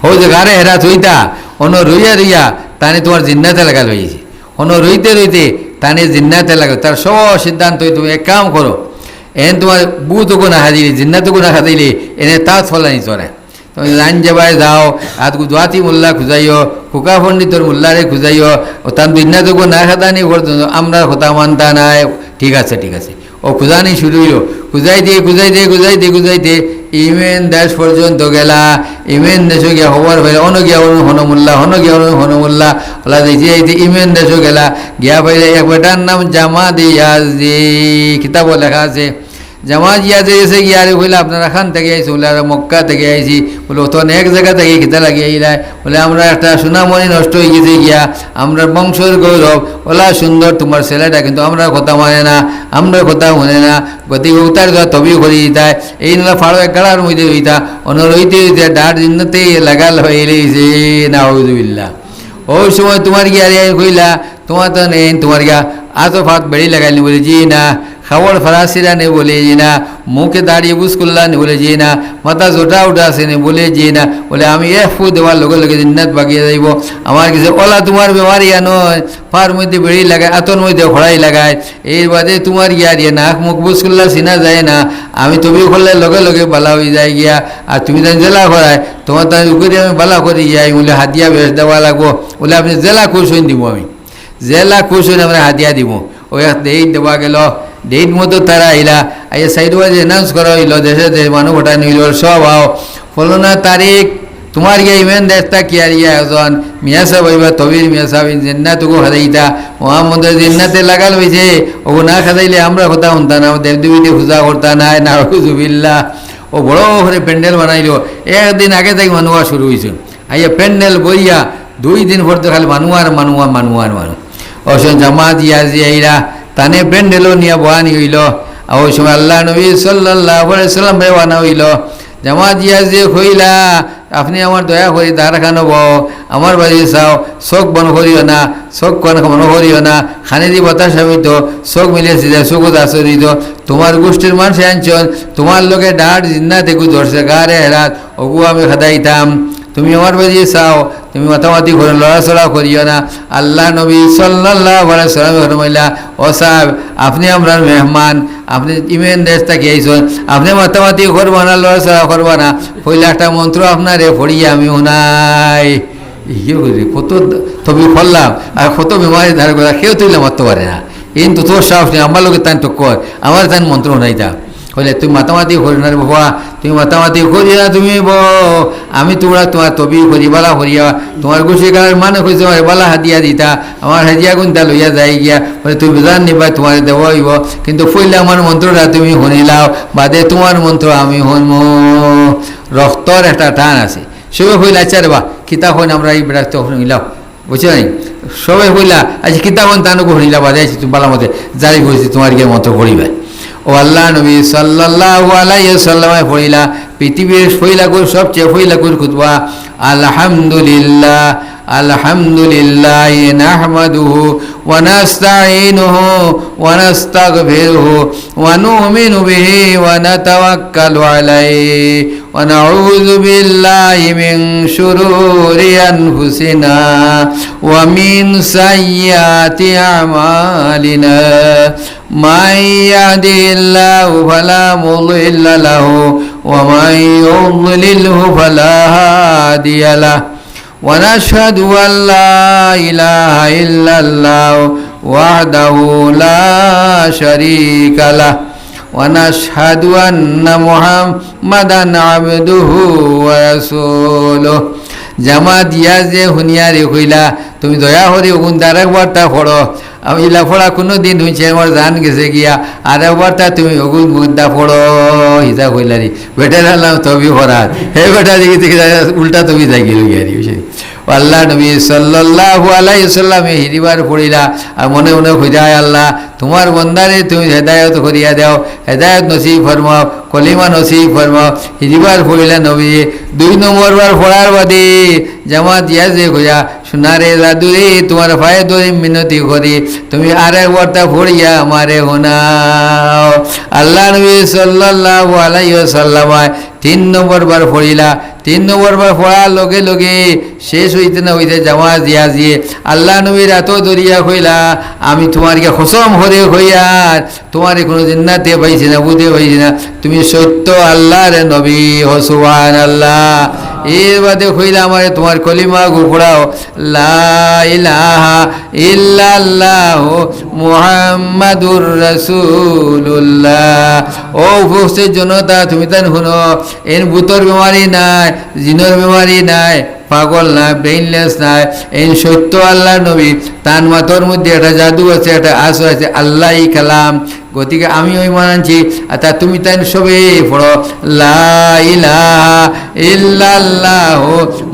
হো যে গারে হেরা থইতা অন্য রইয়া তানে তোমার জিন্নাতে লাগা লইছে, অন্য রইতে তানে জিন্নাতে লাগা, তার সব সিদ্ধান্ত তুমি এক কাম করো, এন তোমার বুতকো না হাজিলে জিন্নাতকো না হাজিলে এনে তাঁত ফলানি চলে, তুমি লাইন যাবাই যাও আর দোয়াতি মোল্লা খুঁজাইও, কুকা পণ্ডিতর মোল্লারে খুঁজাইও, ও তার জিন্নাতকো না খাদানি আমরা হতা মানতা নাই। ঠিক আছে ও খুঁজানি শুরু হইল, খুঁজাইতে ইমেন দেশ পর্যন্ত গেলা, ইমেন দেশে গিয়া হবার ভাইলে অন গিয়া হনমুল্লা ওলা যাইতে ইমেন দেশে গেলা, গিয়া ভাইলে এক বেটার নাম জামাত ইয়াজি, কিতাব লেখা আছে জামাত ইয়াজি এসে গিয়া আরে বলে আপনারা খান থেকে আইসি, বলে আর মক্কা থেকে আইসি, বলে ও তো এক জায়গা থেকে খিতা লাগিয়ে আইলাই, বলে আমরা একটা সোনামণি নষ্ট হয়ে গেছে গিয়া, আমরা বংশের গৌরব, ওলা সুন্দর তোমার ছেলেটা কিন্তু আমরা কথা মানে না, আমরা কথা মনে না, গতিকে উতার দেওয়া তবি করে দিতায়, এই নলা ফাড়ো এক গাড়ার মধ্যে হইতা অন্য রইতে ডার জিন্নতে লাগাল হয়ে রয়েছে না হইদুবিল্লা। ওই সময় তোমার গিয়া কইলা তোমার তো নেই, তোমার গিয়া আতো ফাত বেড়ি লাগাইনি, বলে জি না, খাওয়ার ফরাসিরা নেই বলে যে না, মুখে দাঁড়িয়ে বুসকুল্লা নেই বলে যে না, মাথা জোটা উঠা আছে নেই বলে যে না, বলে আমি ফু দেওয়ার লগে জিন্নাত বাগিয়ে যাইব, আমার কিছু ওলা তোমার বেমারিয়া নয়, পার মধ্যে বেড়ি লাগায়, আতর মধ্যে খড়াই লাগায়, এর বাদে তোমার গিয়া দিয়ে নাক মুখ বুসকুল্লা চিনা যায় না, আমি তবি করলে লগে বালা হয়ে যায় গিয়া, আর তুমি তাই জেলা করায় তোমার তাই উপরে আমি বালা করে যাই, বলে হাতিয়া বেশ দেওয়া লাগবো, বলে আপনি জেলা কুশন দিব, আমি জেলা কুশন আমরা হাতিয়া দিব। ওই এই দেওয়া গেল, ডেট মতো তারা আইলা, আইয়া সাইড ওয়াইজ অ্যানাউন্স করা হইল, দেশে মানুষ ওটা নিল সব আও, ফলনা তারিখ তোমার গিয়ে ইমেন দেশটা কি আর ইয়া একজন মিয়া সাহেব হইবা, তবির মিয়া সাহেব জিন্নাতকো খাদাইতা, মোহাম্মদের জিন্নাতে লাগাল হয়েছে, ওগো না খাদাইলে আমরা কথা শুনতা না, দেবদেবীতে পূজা করতা নাই না হুজুবিল্লাহ। ও বড় করে প্যান্ডেল বানাইল, একদিন আগে থেকে মানুষ শুরু হয়েছে, আইয়া প্যান্ডেল বইয়া 2 দিন পর তো খালি মানুষ অবশ্য জামাত ইয়াজি আইরা তানে প্যান্ডেলও নিয়ে বহানি হইল, আর ওই সময় আল্লাহ নবী সাল্লাল্লাহু আলাইহি ওয়াসাল্লাম বানা হইল, জামাত ইয়াজি কইলা আপনি আমার দয়া করি দারখানো বও, আমার বাড়ি চাও, চোখ বন করিও না, চোখ মন করিও না, খানি দি বতাস তো চোখ মিলিয়েছি চোখত আচরিত, তোমার গোষ্ঠীর মানুষ আনছন, তোমার লোকে ডাট জিন্না দেখু ধরছে গারে হেরাত, ওগু আমি খাদাইতাম, তুমি আমার বাড়ি চাও, তুমি মাতামাতি করে লড়াচড়া করিও না। আল্লাহ নবী সাল্লাল্লাহু আলাইহি ওয়াসাল্লাম ফরমাইলা ও সাহেব আপনি আমার মেহমান, আপনি ইমেন দেশ থেকে আইসন, আপনি মাতামাতি করবা না, লড়াচড়া করবা না, পয়লা একটা মন্ত্র আপনারে পড়িয়ে আমি শুনাই, ইয়ে করি কত তবে ফললাম আর কত বেমারি ধার করা কেউ তুইলে মারতে পারে না, কিন্তু তোর সাহস নেই, আমার লোকের তান তো কর, আমার তান মন্ত্র নাই তা হলে তুমি মাতামাতি করি না রে বাবা, তুমি মাতামাতি করি না, তুমি আমি তোমার তবি করি বালা করিয়া তোমার গুছি কালার মানে কইছে আমার বালা হাদিয়া দিতা, আমার হাদিয়া গুনতা লইয়া যাই গিয়া বলে তুমি জান নিবা তোমার দেব হইব, কিন্তু পইলে আমার মন্ত্রটা তুমি শুনিলাও, বাদে তোমার মন্ত্র আমি শুনব। রক্তর একটা টান আছে, সবে হইলে আচ্ছা রে বা কিতাব হইন আমরা এই বেড়া তো শুনিলাও, বুঝছো নাই? সবাই হইলা আচ্ছা কিতাব হন তানুকো শুনিলা, বাদে আছি তুমি বালা মতে জারি করেছি তোমার গিয়ে মন্ত্র করিবে। ও আল্লাহ নবী সাল্লাল্লাহু আলাইহি ওয়াসাল্লামে পড়িলা পৃথিবীর ফইলাকুর সবচেয়ে ফইলাকুর খুতবা আলহামদুলিল্লাহ আলহামদুলিল্লাহ নাহমাদুহু ওয়া নাস্তাঈনুহু ওয়া নাস্তাগফিরুহু ওয়া নু'মিনু বিহি ওয়া নাতাওয়াক্কালু আলাইহি ওয়া নাউযু বিল্লাহি মিন শুরুরি আনফুসিনা ওয়া মিন সাইয়্যাতি আমালিনা মান ইয়াহদিহিল্লাহু ফালা মুদিল্লা লাহু ওয়া মান ইউদ্লিলহু ফালা হাদিয়া লাহু ওয়া নাশহাদু আল লা ইলাহা ইল্লাল্লাহু ওয়াহদাহু লা শারীকা লাহু ওয়া নাশহাদু আন্না মুহাম্মাদান আবদুহু ওয়া রাসূলুহু। জামাত ইয়া যে হুনিয়ারে হইলা তুমি দয়া করে ওগুন আরেকবার তা পড়ো, আমি ইলা পড়া কোনো দিন হয়েছে আমার জান গেছে গিয়া আরেকবার তা তুমি ওগুন মুদ্দা পড়ো হিসা হইলারি বেটার আল্লাহ তবি পড়াত হে বেটা দেখি থেকে উল্টা তুমি যাই গেল গিয়ারি আল্লাহ নবী সাল্লাল্লাহু আলাইহি ওয়াসাল্লামে হিরিবার পড়িলা আর মনে মনে খুঁজায় আল্লাহ তোমার বন্দারে তুমি হেদায়ত করিয়া দাও, হেদায়ত নসিব ফরমাও, কলিমা নসিব ফরমাও। হিরিবার পড়িলা নবী 2 নম্বর বার পড়ার বাদে জামাত ইয়া যে খুঁজা সোনারে দাদুরে তোমার পায়ে ধরে মিনতি করি তুমি আরেকবার তা পড়িয়া আমারে শোনাও। আল্লাহ নবী সাল্লাল্লাহু আলাইহি ওয়াসাল্লাম 3 নম্বর বার পড়িলা। 3 নম্বর বার পড়ার লগে লগে শেষ হইতে না হইতে জামাত দিয়া দিয়ে আল্লাহ নবীর এত দরিয়া কইলা আমি তোমার কে কসম করে কইয়ার তোমার কোনো জিন্নাতে পাইছি না বুঝে পাইছি না, তুমি সত্য আল্লাহর নবী ও সুবহানাল্লাহ। এর বাদে কইলা আমারে তোমার কলিমা গুপড়াও লা ইলাহা ইল্লাল্লাহু মুহাম্মাদুর রাসূলুল্লাহ। ও উপস্থিত জনতা তুমি তান শুনো, এর ভূতর বেমারি নাই, জিনের বেমারি নাই, পাগল নাই, ব্রেইনলেস নাই, এই সত্য আল্লাহ নবী তার মাথার মধ্যে একটা জাদু আছে, একটা আসর আছে, আল্লাহই কালাম। গতিকে আমি ওই মানছি তা তুমি তাই সবে পড়ো লা ইলাহা ইল্লাল্লাহু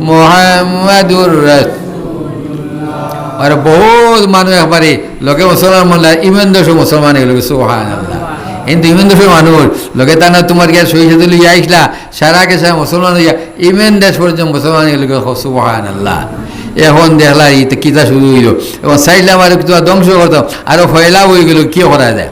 মুহাম্মাদুর রাসূলুল্লাহ। আর বহুত মানুষ একবারে লোকে মুসলমান মনে ইমান দেশ মুসলমান এগুলো সুবহানাল্লাহ, কিন্তু ইমান দেশের মানুষ লোকে তা না তোমার গিয়া সই সাথে লইয়া আইসলা সারা গেছে মুসলমান হইয়া ইমান দেশ পর্যন্ত মুসলমান এগুলো সুবহানাল্লাহ। এখন দেখলা এই কিতা শুরু হইল, এবং চাইলাম আর তোমার ধ্বংস করতাম আরো ফয়লা হয়ে গেল, কি করা যায়?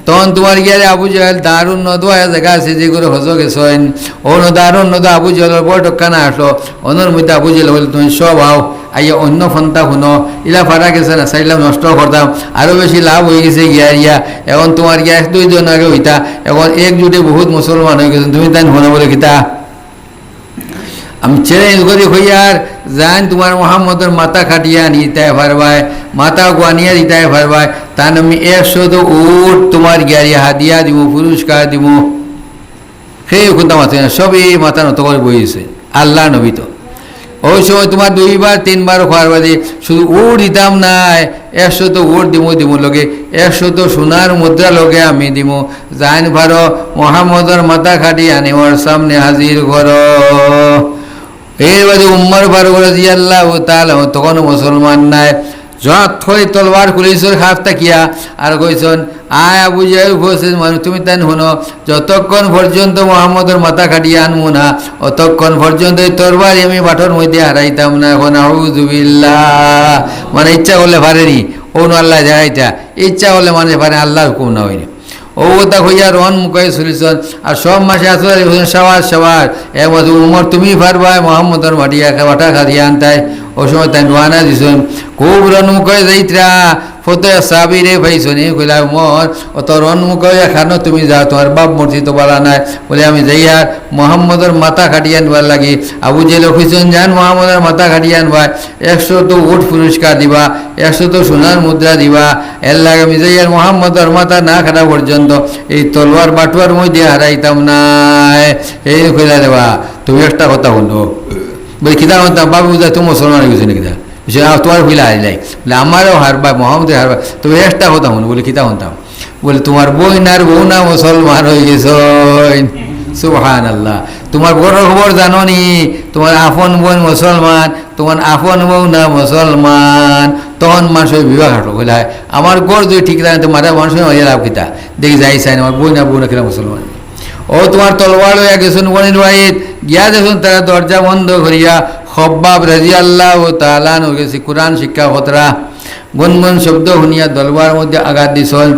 তখন তোমার গিয়ারে আবু জাহেল দারুন নদোয়া জায়গা আছে যেগুলো হজ গেছেন, ও দারুন নদ আবু জাহেলের বড় টক্কানা আসলো, ওনার মধ্যে আবু জাহেল বলে তুমি সব আও আইয়া অন্য ফন্তা শুনো, ইলা ফাটা গেছে না চাইলাম নষ্ট করতাম, আরও বেশি লাভ হয়ে গেছে গিয়া এখন তোমার গিয়া 1-2 জন আগে হইতা, এখন একজুটে বহুত মুসলমান হয়ে গেছেন, তুমি তাই শুনো বলে কিতা আমি চ্যালেঞ্জ করি হইয়ার জান তোমার মোহাম্মদের মাথা কাটিয়া নিতায় পারবাই, মাথা গোয়ানিয়া দিতায় পারবাই, তার আমি 100 উট তোমার গিয়ারি হাদিয়া দিব, পুরস্কার দিব। সেই কোনটা মাথা না সবই মাথা নত করে বইছে আল্লাহ নবী। তো ওই সময় তোমার 2-3 খোয়ার বাদে শুধু উট দিতাম নাই, 100 উট দিব লগে 100 সোনার মুদ্রা লগে আমি দিব, জান ভারো মোহাম্মদের মাথা কাটি আনিবার সামনে হাজির করো। এর বাদে উম্মর ফারুক রাদিয়াল্লাহু তাআলা তখন মুসলমান নাই, যত করে তলবার খুলিছর খাপ তাকিয়া আর কইছন আয় আবু জাহেল বসেন মানুষ তুমি তাই শুনো, যতক্ষণ পর্যন্ত মোহাম্মদের মাথা কাটিয়ে আনবো না অতক্ষণ পর্যন্ত এই তরবারি আমি বাটর মধ্যে হারাইতাম না। এখন আউযু বিল্লাহ মানে ইচ্ছা করলে পারেনি, ও আল্লাহ যাইটা ইচ্ছা করলে মানে পারে, আল্লাহর হুকুম না হইনি। ও কথা হইয়া রন মুখে চলিছন আর সব মাসে আসলে সবার একবার উমর তুমি পারবা মোহাম্মদের মাটিয়া বাটা খাদিয়া আনতাই। ও সময় তাই রানা দিছেন খুব রন মুখে যাইতরা ফতে সাবিরে ভাইছনি কইলা মর অত রনমুখ খানো তুমি যাও তোমার বাপ মূর্তি তো বলা নাই বলে আমি যাই আর মোহাম্মদের মাথা কাটিয়ে আনবার লাগি আবু জেল খুঁজছেন যান মোহাম্মদের মাথা কাটিয়ে আনবা 100 তো উট পুরস্কার দিবা 100 তো সোনার মুদ্রা দিবা এর লাগে আমি যাই আর মোহাম্মদের মাথা না কাটা পর্যন্ত এই তলোয়ার বাটুয়ার মধ্যে হারাইতাম না এই কইলা দেবা তুমি একটা কথা বলো বলে কিতা হতাম বাবু যা তুমি মুসলমান হয়ে গেছো নাকি তোমার হইলা হারিলাই বলে আমারও হারবা মোহাম্মদের হারবা তুমি একটা কথা হন বলে কিতা হতাম বলে তোমার বোন আর বউ না মুসলমান হয়ে গেছ সুবহানাল্লাহ তোমার বড় খবর জানো নি তোমার আপন বোন মুসলমান তোমার আপন বউ না মুসলমান তখন মানুষের বিবাহ হাঁটো বলে আমার গড় যদি ঠিক থাকে তোমার মানুষের মজা লাভ কিতা দেখি যাই চাই আমার বই না বউ না কিনা মুসলমান ও তোমার তলওয়ার হইয়া গেছেন বনির বাড়িত গিয়া দেখুন তারা দরজা বন্ধ করিয়া খব্বাব রাদিয়াল্লাহু তাআলা আনহু গেছে কোরআন শিক্ষা হতরা গুনগুন শব্দ শুনিয়া দলবার মধ্যে আঘাত দিছন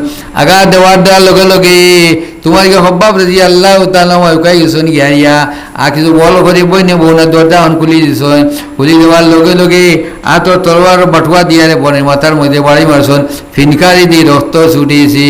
আঘাত দেওয়ার লগে লগে তোমার কি খব্বাব রাদিয়াল্লাহু তাআলা উকাই গেছেন গিয়া আর কিছু বল করে বই নেব না দরজা খুলি দিছন খুলি দেওয়ার লগে লগে তোর তলবার বাটুয়া দিয়া বনের মাথার মধ্যে বাড়ি মারছন ফিনকারি দিয়ে রক্ত ছুটিয়েছি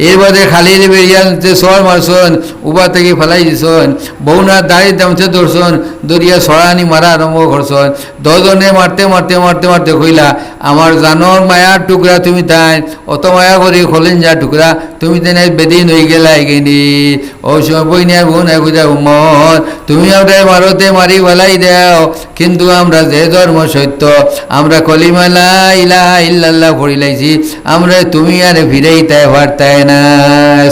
এর বাদে খালি বেরিয়া সর মারছন উবা থেকে ফেলাই দিছন বউনা দাঁড়িয়ে দামছে ধরছন দরিয়া সরানি মারা আরম্ভ করছন 10 জনে মারতে মারতে মারতে মারতে কইলা আমার জানর মায়ার টুকরা তুমি তাই অত মায়া করে খোলেন যা টুকরা তুমি তাই বেদিন হয়ে গেলা এগেনি ও সময় বই নিয়ে বোন বুঝা উমর তুমি আমরা মারতে মারি বেলাই দাও কিন্তু আমরা যে ধর্ম সত্য আমরা কলিমা লা ইলাহা ইল্লাল্লাহ পড়ি লাইছি আমরা তুমি আর ফিরেই তাই পারতাই না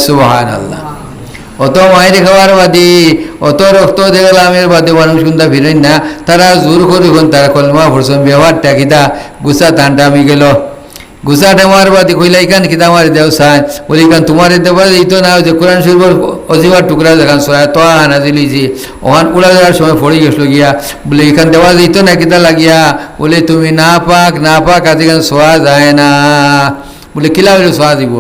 সুবহানাল্লাহ অত মায়ের খাওয়ার বাদে অত রক্ত দেখলামের বাদে মানুষ কিন্তু ফিরেন না তারা জোর করুন তারা কলমা পড়ছেন ব্যবহারটা কিতা গুছা টানটা আমি গেল গুছা টামার বাদে কইলা ইখান কিতা আমার দেও সাই বলি ইখান তোমার দেবা এই তো না যে কোরআন শরীফের অজিবার টুকরা দেখান সরাই তো নাজিলিছি ওখান উড়া যাওয়ার সময় পড়ে গেছিল গিয়া বলে এখান দেওয়া যেত না কিতা লাগিয়া বলে তুমি না পাক আজ এখান শোয়া যায় না বলে কিলা হইলে শোয়া দিব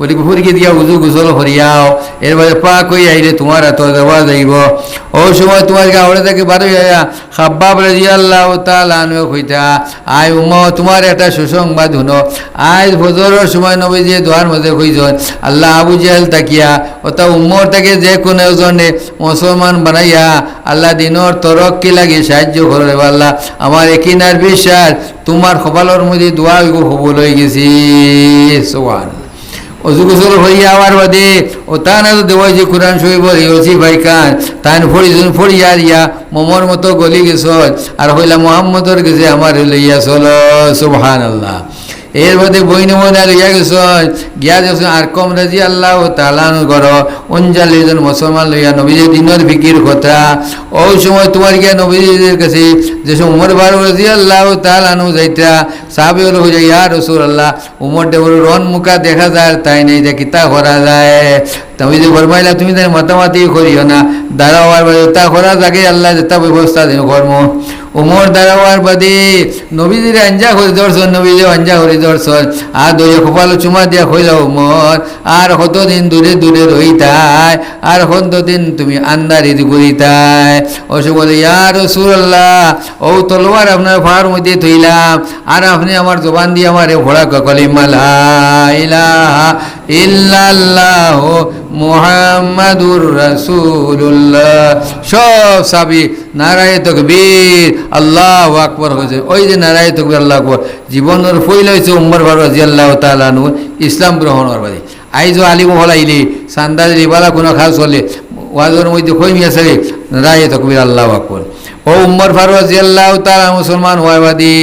বলি ফুরকি দিয়া উজু গুসল হরিয়াও এর বাদে পাক হয়ে আইলে তোমার এত দেওয়া যাইব ও সময় তোমার গাওড়ে থেকে বারো হইয়া খাব্বাব রাদিয়াল্লাহু তাআলা আনহু কইতা আই উম্মা তোমার একটা সুসংবাদ শুনো আজ ফজরের সময় নবীজি দোয়ার মধ্যে কইছেন আল্লাহ আবু জাহেল তাকিয়া ওটা উম্মর থেকে যে কোনো জনে মুসলমান বানাইয়া আল্লাহ দিনর তরক্কি লাগি সাহায্য করে আল্লাহ আমার একিনার বিশ্বাস তোমার কপালের মধ্যে দোয়া কবুল হয়ে গেছি সুবহানাল্লাহ অজু গোসল হইয়া আবার বাদে ও তা না তো দেওয়াই যে কোরআন শরীফ ইউসি ভাই খান তান ফড়িয়া রিয়া মোমর মতো গলি গেছ আর হইলা মোহাম্মদর গেছে আমার লইয়া চলো সুবহানাল্লাহ এর মধ্যে বই নমুনা লইয়া গেছ গিয়া গেছ আর কম রাদিয়াল্লাহু তাআলা ঘর 39 জন মুসলমান লইয়া নবীজি দিনের ফিকির কথা ওই সময় তোমার গিয়া নবীজির কাছে যে উমর ফারুক রাদিয়াল্লাহু তাআলা যাইতা সাহাবী হলো হয়ে ইয়া রাসূলুল্লাহ উমর দেবর রন মুখা দেখা যায় তাই নেই যে কিতা করা যায় তুমি যে ফরমাইলা তুমি তাই মাতামাতি করিও না দাঁড়াওয়ার বাদে তা করা যাকে আল্লাহ যেটা ব্যবস্থা দিন কর্ম উমর দাঁড়াওয়ার বাদে নবীজির আঞ্জা করে দর্শন নবীজি আঞ্জা করে দর্শন আর দইয়া কপাল চুমা দিয়া কইলা উমর আর কতদিন দূরে দূরে রইতাই আর কতদিন তুমি আন্দারি করিতাই ওসে বলে ইয়া রাসূলুল্লাহ ও তলোয়ার আপনার ফার মধ্যে থইলাম আর আপনি আমার জবান দিয়ে আমারে ভোড়া কলিমা লা ইলাহা ইল্লাল্লাহ মুহাম্মাদুর রাসূলুল্লাহ সব সাবি নারায়ে তাকবীর আল্লাহু আকবার হয়েছে ওই যে নারায়ে তাকবীর আল্লাহু আকবার জীবনের ফইল হয়েছে উমর ফারুক রাদিয়াল্লাহু তাআলা আনহু ইসলাম গ্রহণের বাদে আইজো আলিম হলাইলি সান্দাজ রিবালা কোনো খাস হলে ওয়াজের মধ্যে কই মিয়া সারে নারায়ে তাকবীর আল্লাহু আকবার ও উমর ফারুক রাদিয়াল্লাহু তাআলা মুসলমান হওয়াবাদী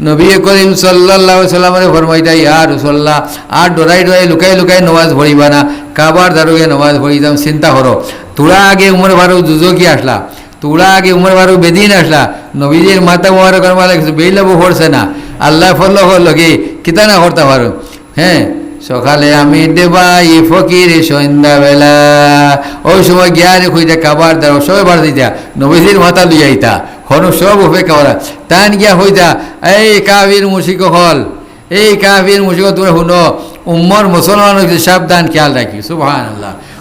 নবী করিম সাল্লাল্লাহু আলাইহি ওয়াসাল্লামে ফরমাইতা ইয়া রাসূলুল্লাহ আর ডরাই লুকাই লুকাই নামাজ পড়িবা না কাবার দারুগে নামাজ পড়িতাম চিন্তা করো তোরা আগে উমর ফারুক দুজকি আসলা তোরা আগে উমর ফারুক বেদিন আসলা নবীজির মাথা মোবারক মালা কিছু বেইলাবো পড়ছে না আল্লাহ ফল্লো হলো কি কিতা না করতে পারো হ্যাঁ সকালে আমি দেবাই ফকির সন্ধ্যাবেলা ওই সময় গিয়ারে খুঁজতে কাবার দাও সবাই বার দিতা নবীজির মাথা লইয়া আইতা হন সব উপেক্ষা করা তান গিয়া হইতা এই কাবির মুশিক হল এই কাবির মুশিক তোমরা শুনো উম্মর মুসলমান হয়েছে সাবধান খেয়াল রাখি সুবহানাল্লাহ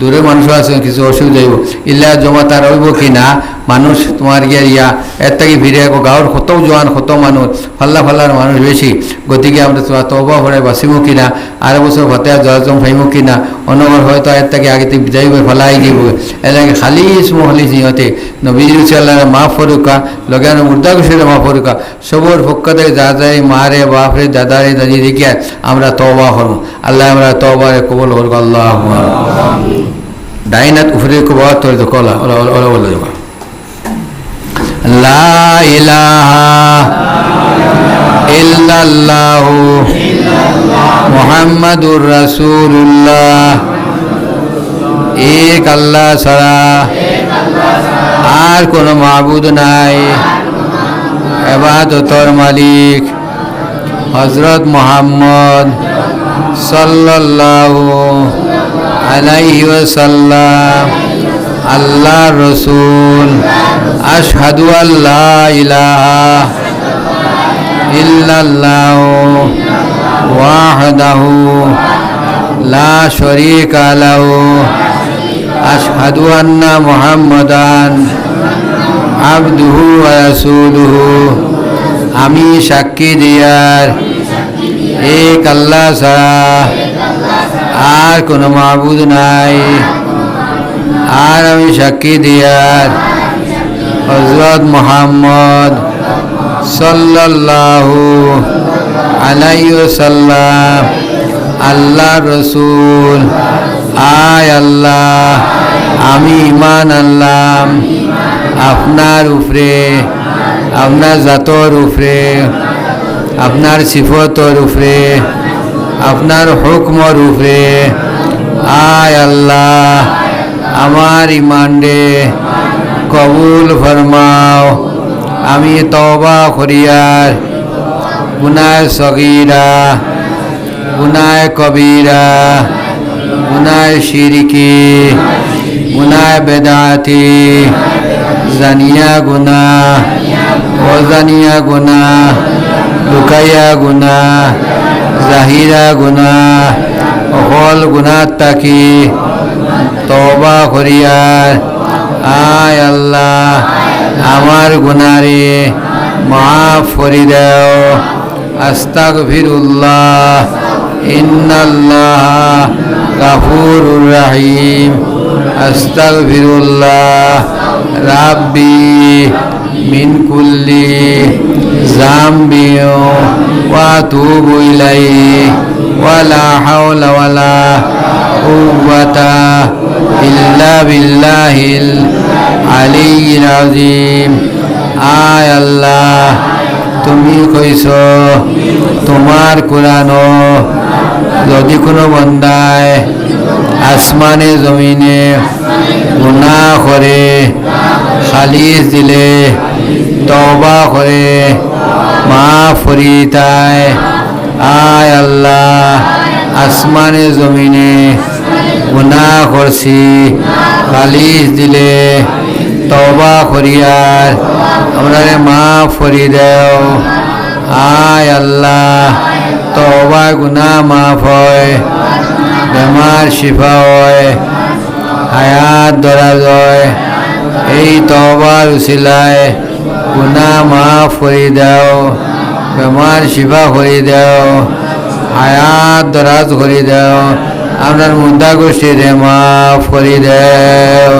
দূরের মানুষ আছে কিছু অসুবিধা হইব ইল্লা জমা তার হইব কি না মানুষ তোমার গিয়া এর থেকে ফিরে গাঁৱৰ কত জোয়ান কত মানুষ ফাল্লার মানুষ বেশি গতিকে আমরা তোমার তবা ভরে বাঁচিব কিনা আর বছর ফতে জম ফাইব কিনা অনবর হয়তো এর থেকে আগে বিদায় করে ফেলাই দিব এলাকে খালিস মহলিস ইহতে নবীজি আল্লাহ মাফ ফরুকা লগে মুর্দা ঘুষের মাফ ফরুকা সবর পক্ষ থেকে যা যাই মারে বাপরে দাদারে দাদি দেখিয়া আমরা তবা করব আল্লাহ আমরা তবারে কবুল করব আল্লাহ ডাইনাত উফরে কবা তোর তো কলা ওলা ওলা ওলা জমা লা ইলাহা ইল্লাল্লাহু মুহাম্মাদুর রাসূলুল্লাহ এক আল্লাহ ছাড়া আর কোনো মাবুদ নাই ইবাদতের মালিক হযরত মুহাম্মদ সাল্লাল্লাহু আলাইহি ওয়াসাল্লাম আল্লাহর রাসূল আশহাদু আল্লা ইলাহা ইল্লাল্লাহু ওয়াহদাহু লা শারীকা লাহু আশহাদু আন্না মুহাম্মাদান আবদুহু ওয়া রাসূলুহু আমি সাক্ষী দিয়ার এক আল্লাহ ছাড়া আর কোনো মাবুদ নাই আর আমি সাক্ষী দিয়ার হযরত মুহাম্মদ সাল্লাল্লাহু আলাইহি ওয়াসাল্লাম আল্লাহর রাসূল আয় আল্লাহ আমি ঈমান আনলাম আপনার উপরে আপনার জাতর উপরে আপনার সিফতর উপরে আপনার হুকমর উপরে আয় আল্লাহ আমার ঈমান রে কবুল ফরমাও আমি তওবা করিয়ার গুনাহ সগীরা গুনাহ কবীরা গুনাহ শিরকি গুনাহ বেদাতি জানিয়া গুনাহ অজানিয়া গুনাহ লুকাইয়া গুনাহ জাহিরা গুনাহ অকল গুনাহ তাকি তওবা করিয়ার আয় আল্লাহ আমার গুনারে মাফ করে দাও আস্তাগফিরুল্লাহ ইন্নাল্লাহ গাফুরুর রহিম আস্তাগফিরুল্লাহ রাব্বি মিন কুল্লি যামবি ওয়া আতুবু ইলাইহি ওয়ালা হাওলা ওয়ালা কুওয়াতা ইল্লা বিল্লাহিল আলিয়্যিল আযীম আয় আল্লাহ তুমি কইছো তোমার কোরআন যদি কোনো বান্দায় আসমানে জমিনে গুনাহ করে খালিস দিলে তওবা করে মাফ করিতায় আয় আল্লাহ আসমানে জমিনে গুনাহ করছি খালিস দিলে তওবা করিয়ার আমরারে মাফ করি দাও আয় আল্লাহ তওবা গুনাহ মাফ হয় বেমার শিফা হয় হায়াত দরাজ হয় এই তওবার উসিলায় গুনাহ মাফ করে দাও বেমার শিফা করে দাও হায়াত দরাজ করে দাও আপনার মুদ্রা গোষ্ঠীরে মাফ করে দাও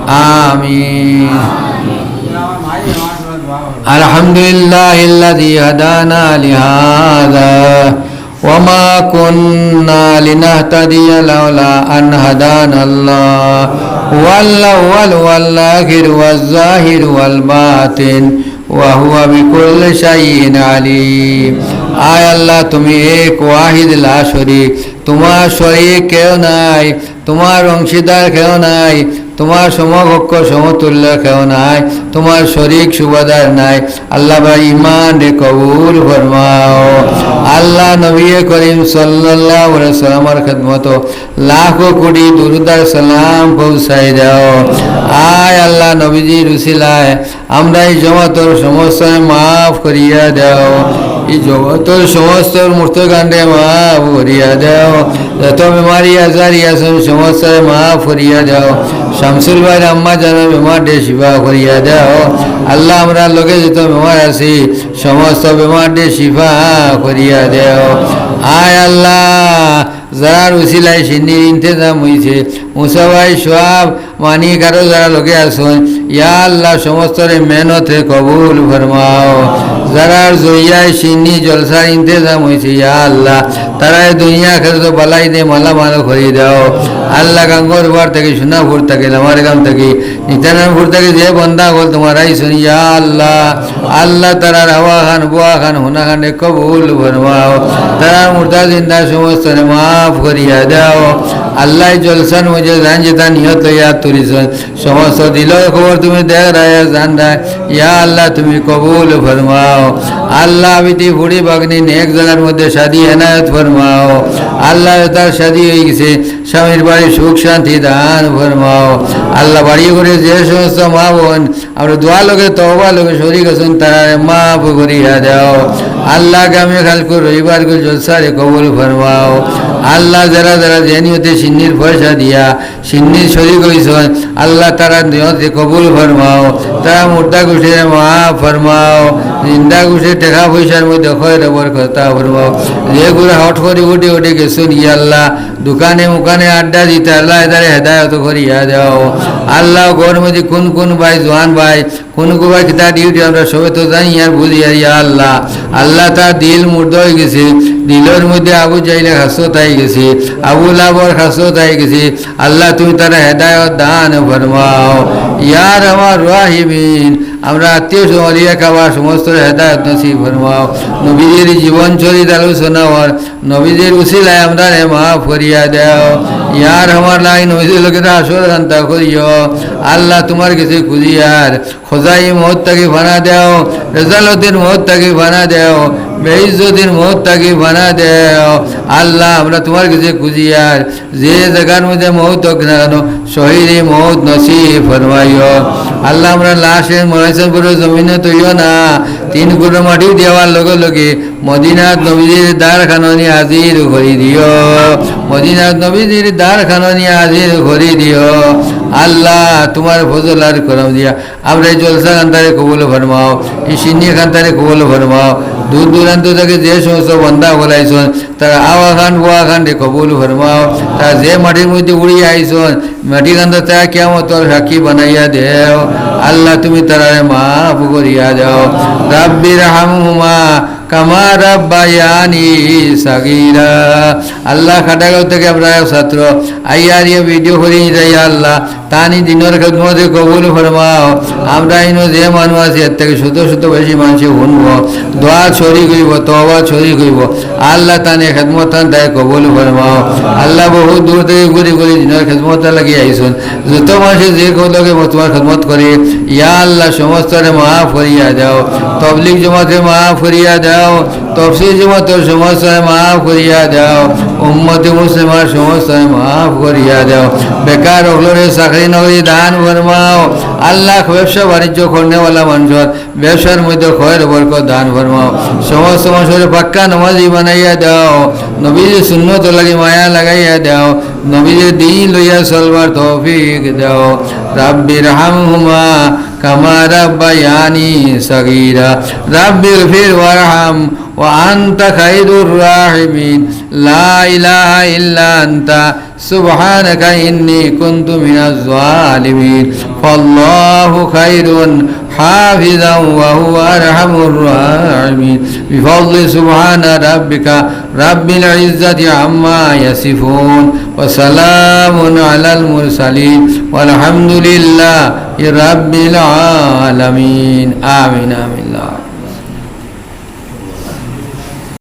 আমিন আলহামদুলিল্লাহিল্লাযী হাদানা লিহাযা ওয়ামা কুন্না লিনাহতাদিয়া লাওলা আন হাদানাল্লাহ ওয়াল আউয়াল ওয়াল আখির ওয়াজ যাহির ওয়াল বাতিন ওয়া হুয়া বিকুল্লি শাইইন আলীম আয় আল্লাহ তুমি এক ওয়াহিদ লা শরীক তোমার শরীক কেউ নাই তোমার অংশীদার কেউ নাই তোমার সমকক্ষ সমতুল্য কেউ নাই তোমার শরীক সুবাদার নাই আল্লাহ ভাই ইমান রে কবুল ফরমাও আল্লাহ নবী করিম সাল্লাল্লাহু আলাইহি ওয়াসাল্লামের খিদমত লাখো কোটি দুরুদ আর সালাম পৌঁছাই দাও আয় আল্লাহ নবীজির উসিলায় আমরা এই জমাতর সমস্ত মাফ করিয়া দাও এই জগতের সমস্ত মূর্তকাণ্ডে মাফ করিয়া দাও যত বেমারি আজারি আছে সমস্ত মাফ করিয়া দাও। শামসুল ভাইয়ের আম্মা যেন বেমার ডে শিফা করিয়া দাও। আল্লাহ আমরা লোকে যত বেমার আছি সমস্ত বেমার ডে শিফা করিয়া দাও। আয় আল্লাহ যার উসিলায় সিন্নির ইন্তজাম হয়েছে মুসাভাই সব মানি কারো যারা লোকে আসুন ইয়া আল্লাহ সমস্তরে মেহনতে কবুল ফরমাও। যারা জইয়ায় সিন্নি জলসার ইন্তজাম হয়েছে ইয়া আল্লাহ তারা দুনিয়া খেলে তো বালাই দে মালামাল করে দাও। আল্লাহ গাঙ্গরবার থেকে সোনাপুর থেকে লামারগাম থেকে নিত্যানন্দপুর থেকে যে বন্ধা হল তোমার আইসুন ইয়া আল্লাহ আল্লাহ তারার হাওয়া খান বুয়া খান হুনা খানে কবুল ফরমাও। তারার মুর্দা জিন্দা সমস্ত মাফ করিয়া দাও। আল্লাহ জলসান মুঝে জান যেতা নিয়ত লইয়া তুলিছেন সমস্ত দিল খবর তুমি দেখ রায় জান রায় ইয়া আল্লাহ তুমি কবুল ফরমাও। আল্লাহ আবিতি বুড়ি বাগনি নেক জায়গার মধ্যে শাদি এনায়ত ফরমাও। আল্লাহ তার শাদি হয়ে গেছে স্বামীর বাড়ি সুখ শান্তি দান ফরমাও। আল্লাহ বাড়ি করে যে সমস্ত মা বোন আমরা দোয়া লোকে তওবা লোকে শরীক আছেন তারা মাফ করিয়া দাও। আল্লাহ আমি কালকে রবিবার করে জলসারে কবুল ফরমাও। আল্লাহ যারা যারা যে নিয়তে সিন্নির পয়সা দিয়া সিন্নির শরীক হয়েছেন আল্লাহ তারা নিয়তে কবুল ফরমাও। তারা মুর্দা ঘুষে মাফ ফরমাও। জিন্দা ঘুষে টাকা পয়সার মধ্যে খয়ের বরকত ফরমাও। যেগুলো হট করে উঠে উঠে গেছেন ইয়া আল্লাহ দোকানে মুকানে আড্ডা দিতে আল্লাহ এদারে হেদায়ত করিয়া দাও। আল্লাহ ঘর মধ্যে কোন কোন ভাই জোয়ান ভাই কোন ভাই কিতা ডিউটি আমরা সবাই তো জানি আর বুঝি আর ইয়া আল্লাহ আল্লাহ তার দিল মুর্দ হয়ে গেছে দিলের মধ্যে আবু জাইলে হাসত আই গেছে আবু লাবর হাসত আই গেছে আল্লাহ তুমি তারা হেদায়ত দান ফরমাও। ইয়ার আমার রাহিমিন আমরা আত্মীয় সমালিয়া খাবার সমস্ত হেদায়ত নসিব ফরমাও। নবীদের জীবন চরিত আলোচনা হওয়ার নবীদের উসিলায় আমরা মাফ করিয়া দাও। ইয়ার আমার লাই নবীদের লোকেরা আসর কান্তা করিও। আল্লাহ তোমার কাছে খুঁজিয়ার খোঁজাই মহৎ তাকে বানা দেও রেজালতের মহৎ তাকে বানা দেও বেইজ্জতির মহৎ তাকে বানা দেও। আল্লাহ আমরা তোমার কাছে খুঁজিয়ার যে জায়গার মধ্যে মহৎ হোক না কেন শহীদে মহৎ নসিব ফরমাইও। আল্লাহ আমরা লাশের মরাইছেন করে জমিনে তৈও না 3 গুণ মাটি দেওয়ার লগে লগে মদিনাত নবীজির দ্বার খাননি হাজির করে দিও। মদিনাত নবীজির দ্বার খাননি হাজির করে দিও। আল্লাহ তোমার ফজল আর করম দিয়া আমরা জলসা খান্তারে কবুল ফরমাও। এই সিন্নি খান্তারে কবুল ফরমাও। দূর দূরান্ত থেকে যে সমস্ত বন্ধা বলাইছেন তারা আওয়া খান বুয়া খান রে কবুল ফরমাও। তারা যে মাটির মধ্যে উড়িয়ে আইছেন মাটি কান্দা তারা কেমন তোর সাক্ষী বানাইয়া দেও। আল্লাহ তুমি তারা মাফ করিয়া দাও। রাব্বির হামহুমা কামা রাব্বায়ানি সাগীরা। আল্লাহ খাটাগাঁও থেকে আমরা ছাত্র আইয়ার ভিডিও করি যাই আল্লাহ তানি দিনের খেদমতে কবুল ফরমাও। আমরা ইনো যে মানুষ আছে এর থেকে শত শত বেশি মানুষ শুনব দোয়া ছড়ি করিব তওবা ছড়ি করিব আল্লাহ তানি খেদমত তাই কবুল ফরমাও। আল্লাহ বহু দূর থেকে ঘুরি ঘুরি দিনের খেদমত লাগি আইসুন যত মানুষের যে লোকে তোমার খেদমত করে ইয়া আল্লাহ সমস্তরে মাফ করিয়া দাও। তবলিগ জমাতে মাফ করিয়া দাও। তফসির জমাতের সমস্তরে মাফ করিয়া দাও। উম্মতে মুসলিমার সমস্তরে মাফ করিয়া দাও। বেকার হলরে চাকরি নকরি দান ফরমাও। আল্লাহ ব্যবসা বাণিজ্য করনেওয়ালা মানুষের ব্যবসার মধ্যে খয়ের বরকত দান ফরমাও। সমস্ত মানুষের পাক্কা নামাজি বানাইয়া দাও। নবীজির সুন্নত লাগি মায়া লাগাইয়া দাও। নবীজির দিন লইয়া চলবার তৌফিক দাও। রাব্বির হামহুমা কামা রাব্বায়ানি সাগীরা। রাব্বিগফির ওয়ারহাম ওয়া আনতা খায়রুর রাহিমিন। লা ইলাহা ইল্লা আনতা সুবহানাকা ইন্নী কুনতু মিনাজ জালিমিন। ফাল্লাহু খায়রুন হাফিজান ওয়া হুয়া আরহামুর রাহিমিন। বিফadli সুবহানা রাব্বিকা রাব্বিল ইজ্জাতি আম্মা ইয়াসিফুন ওয়া সালামুন আলাল মুরসালিন ওয়াল হামদুলিল্লাহি রাব্বিল আলামিন। আমিন আমিন।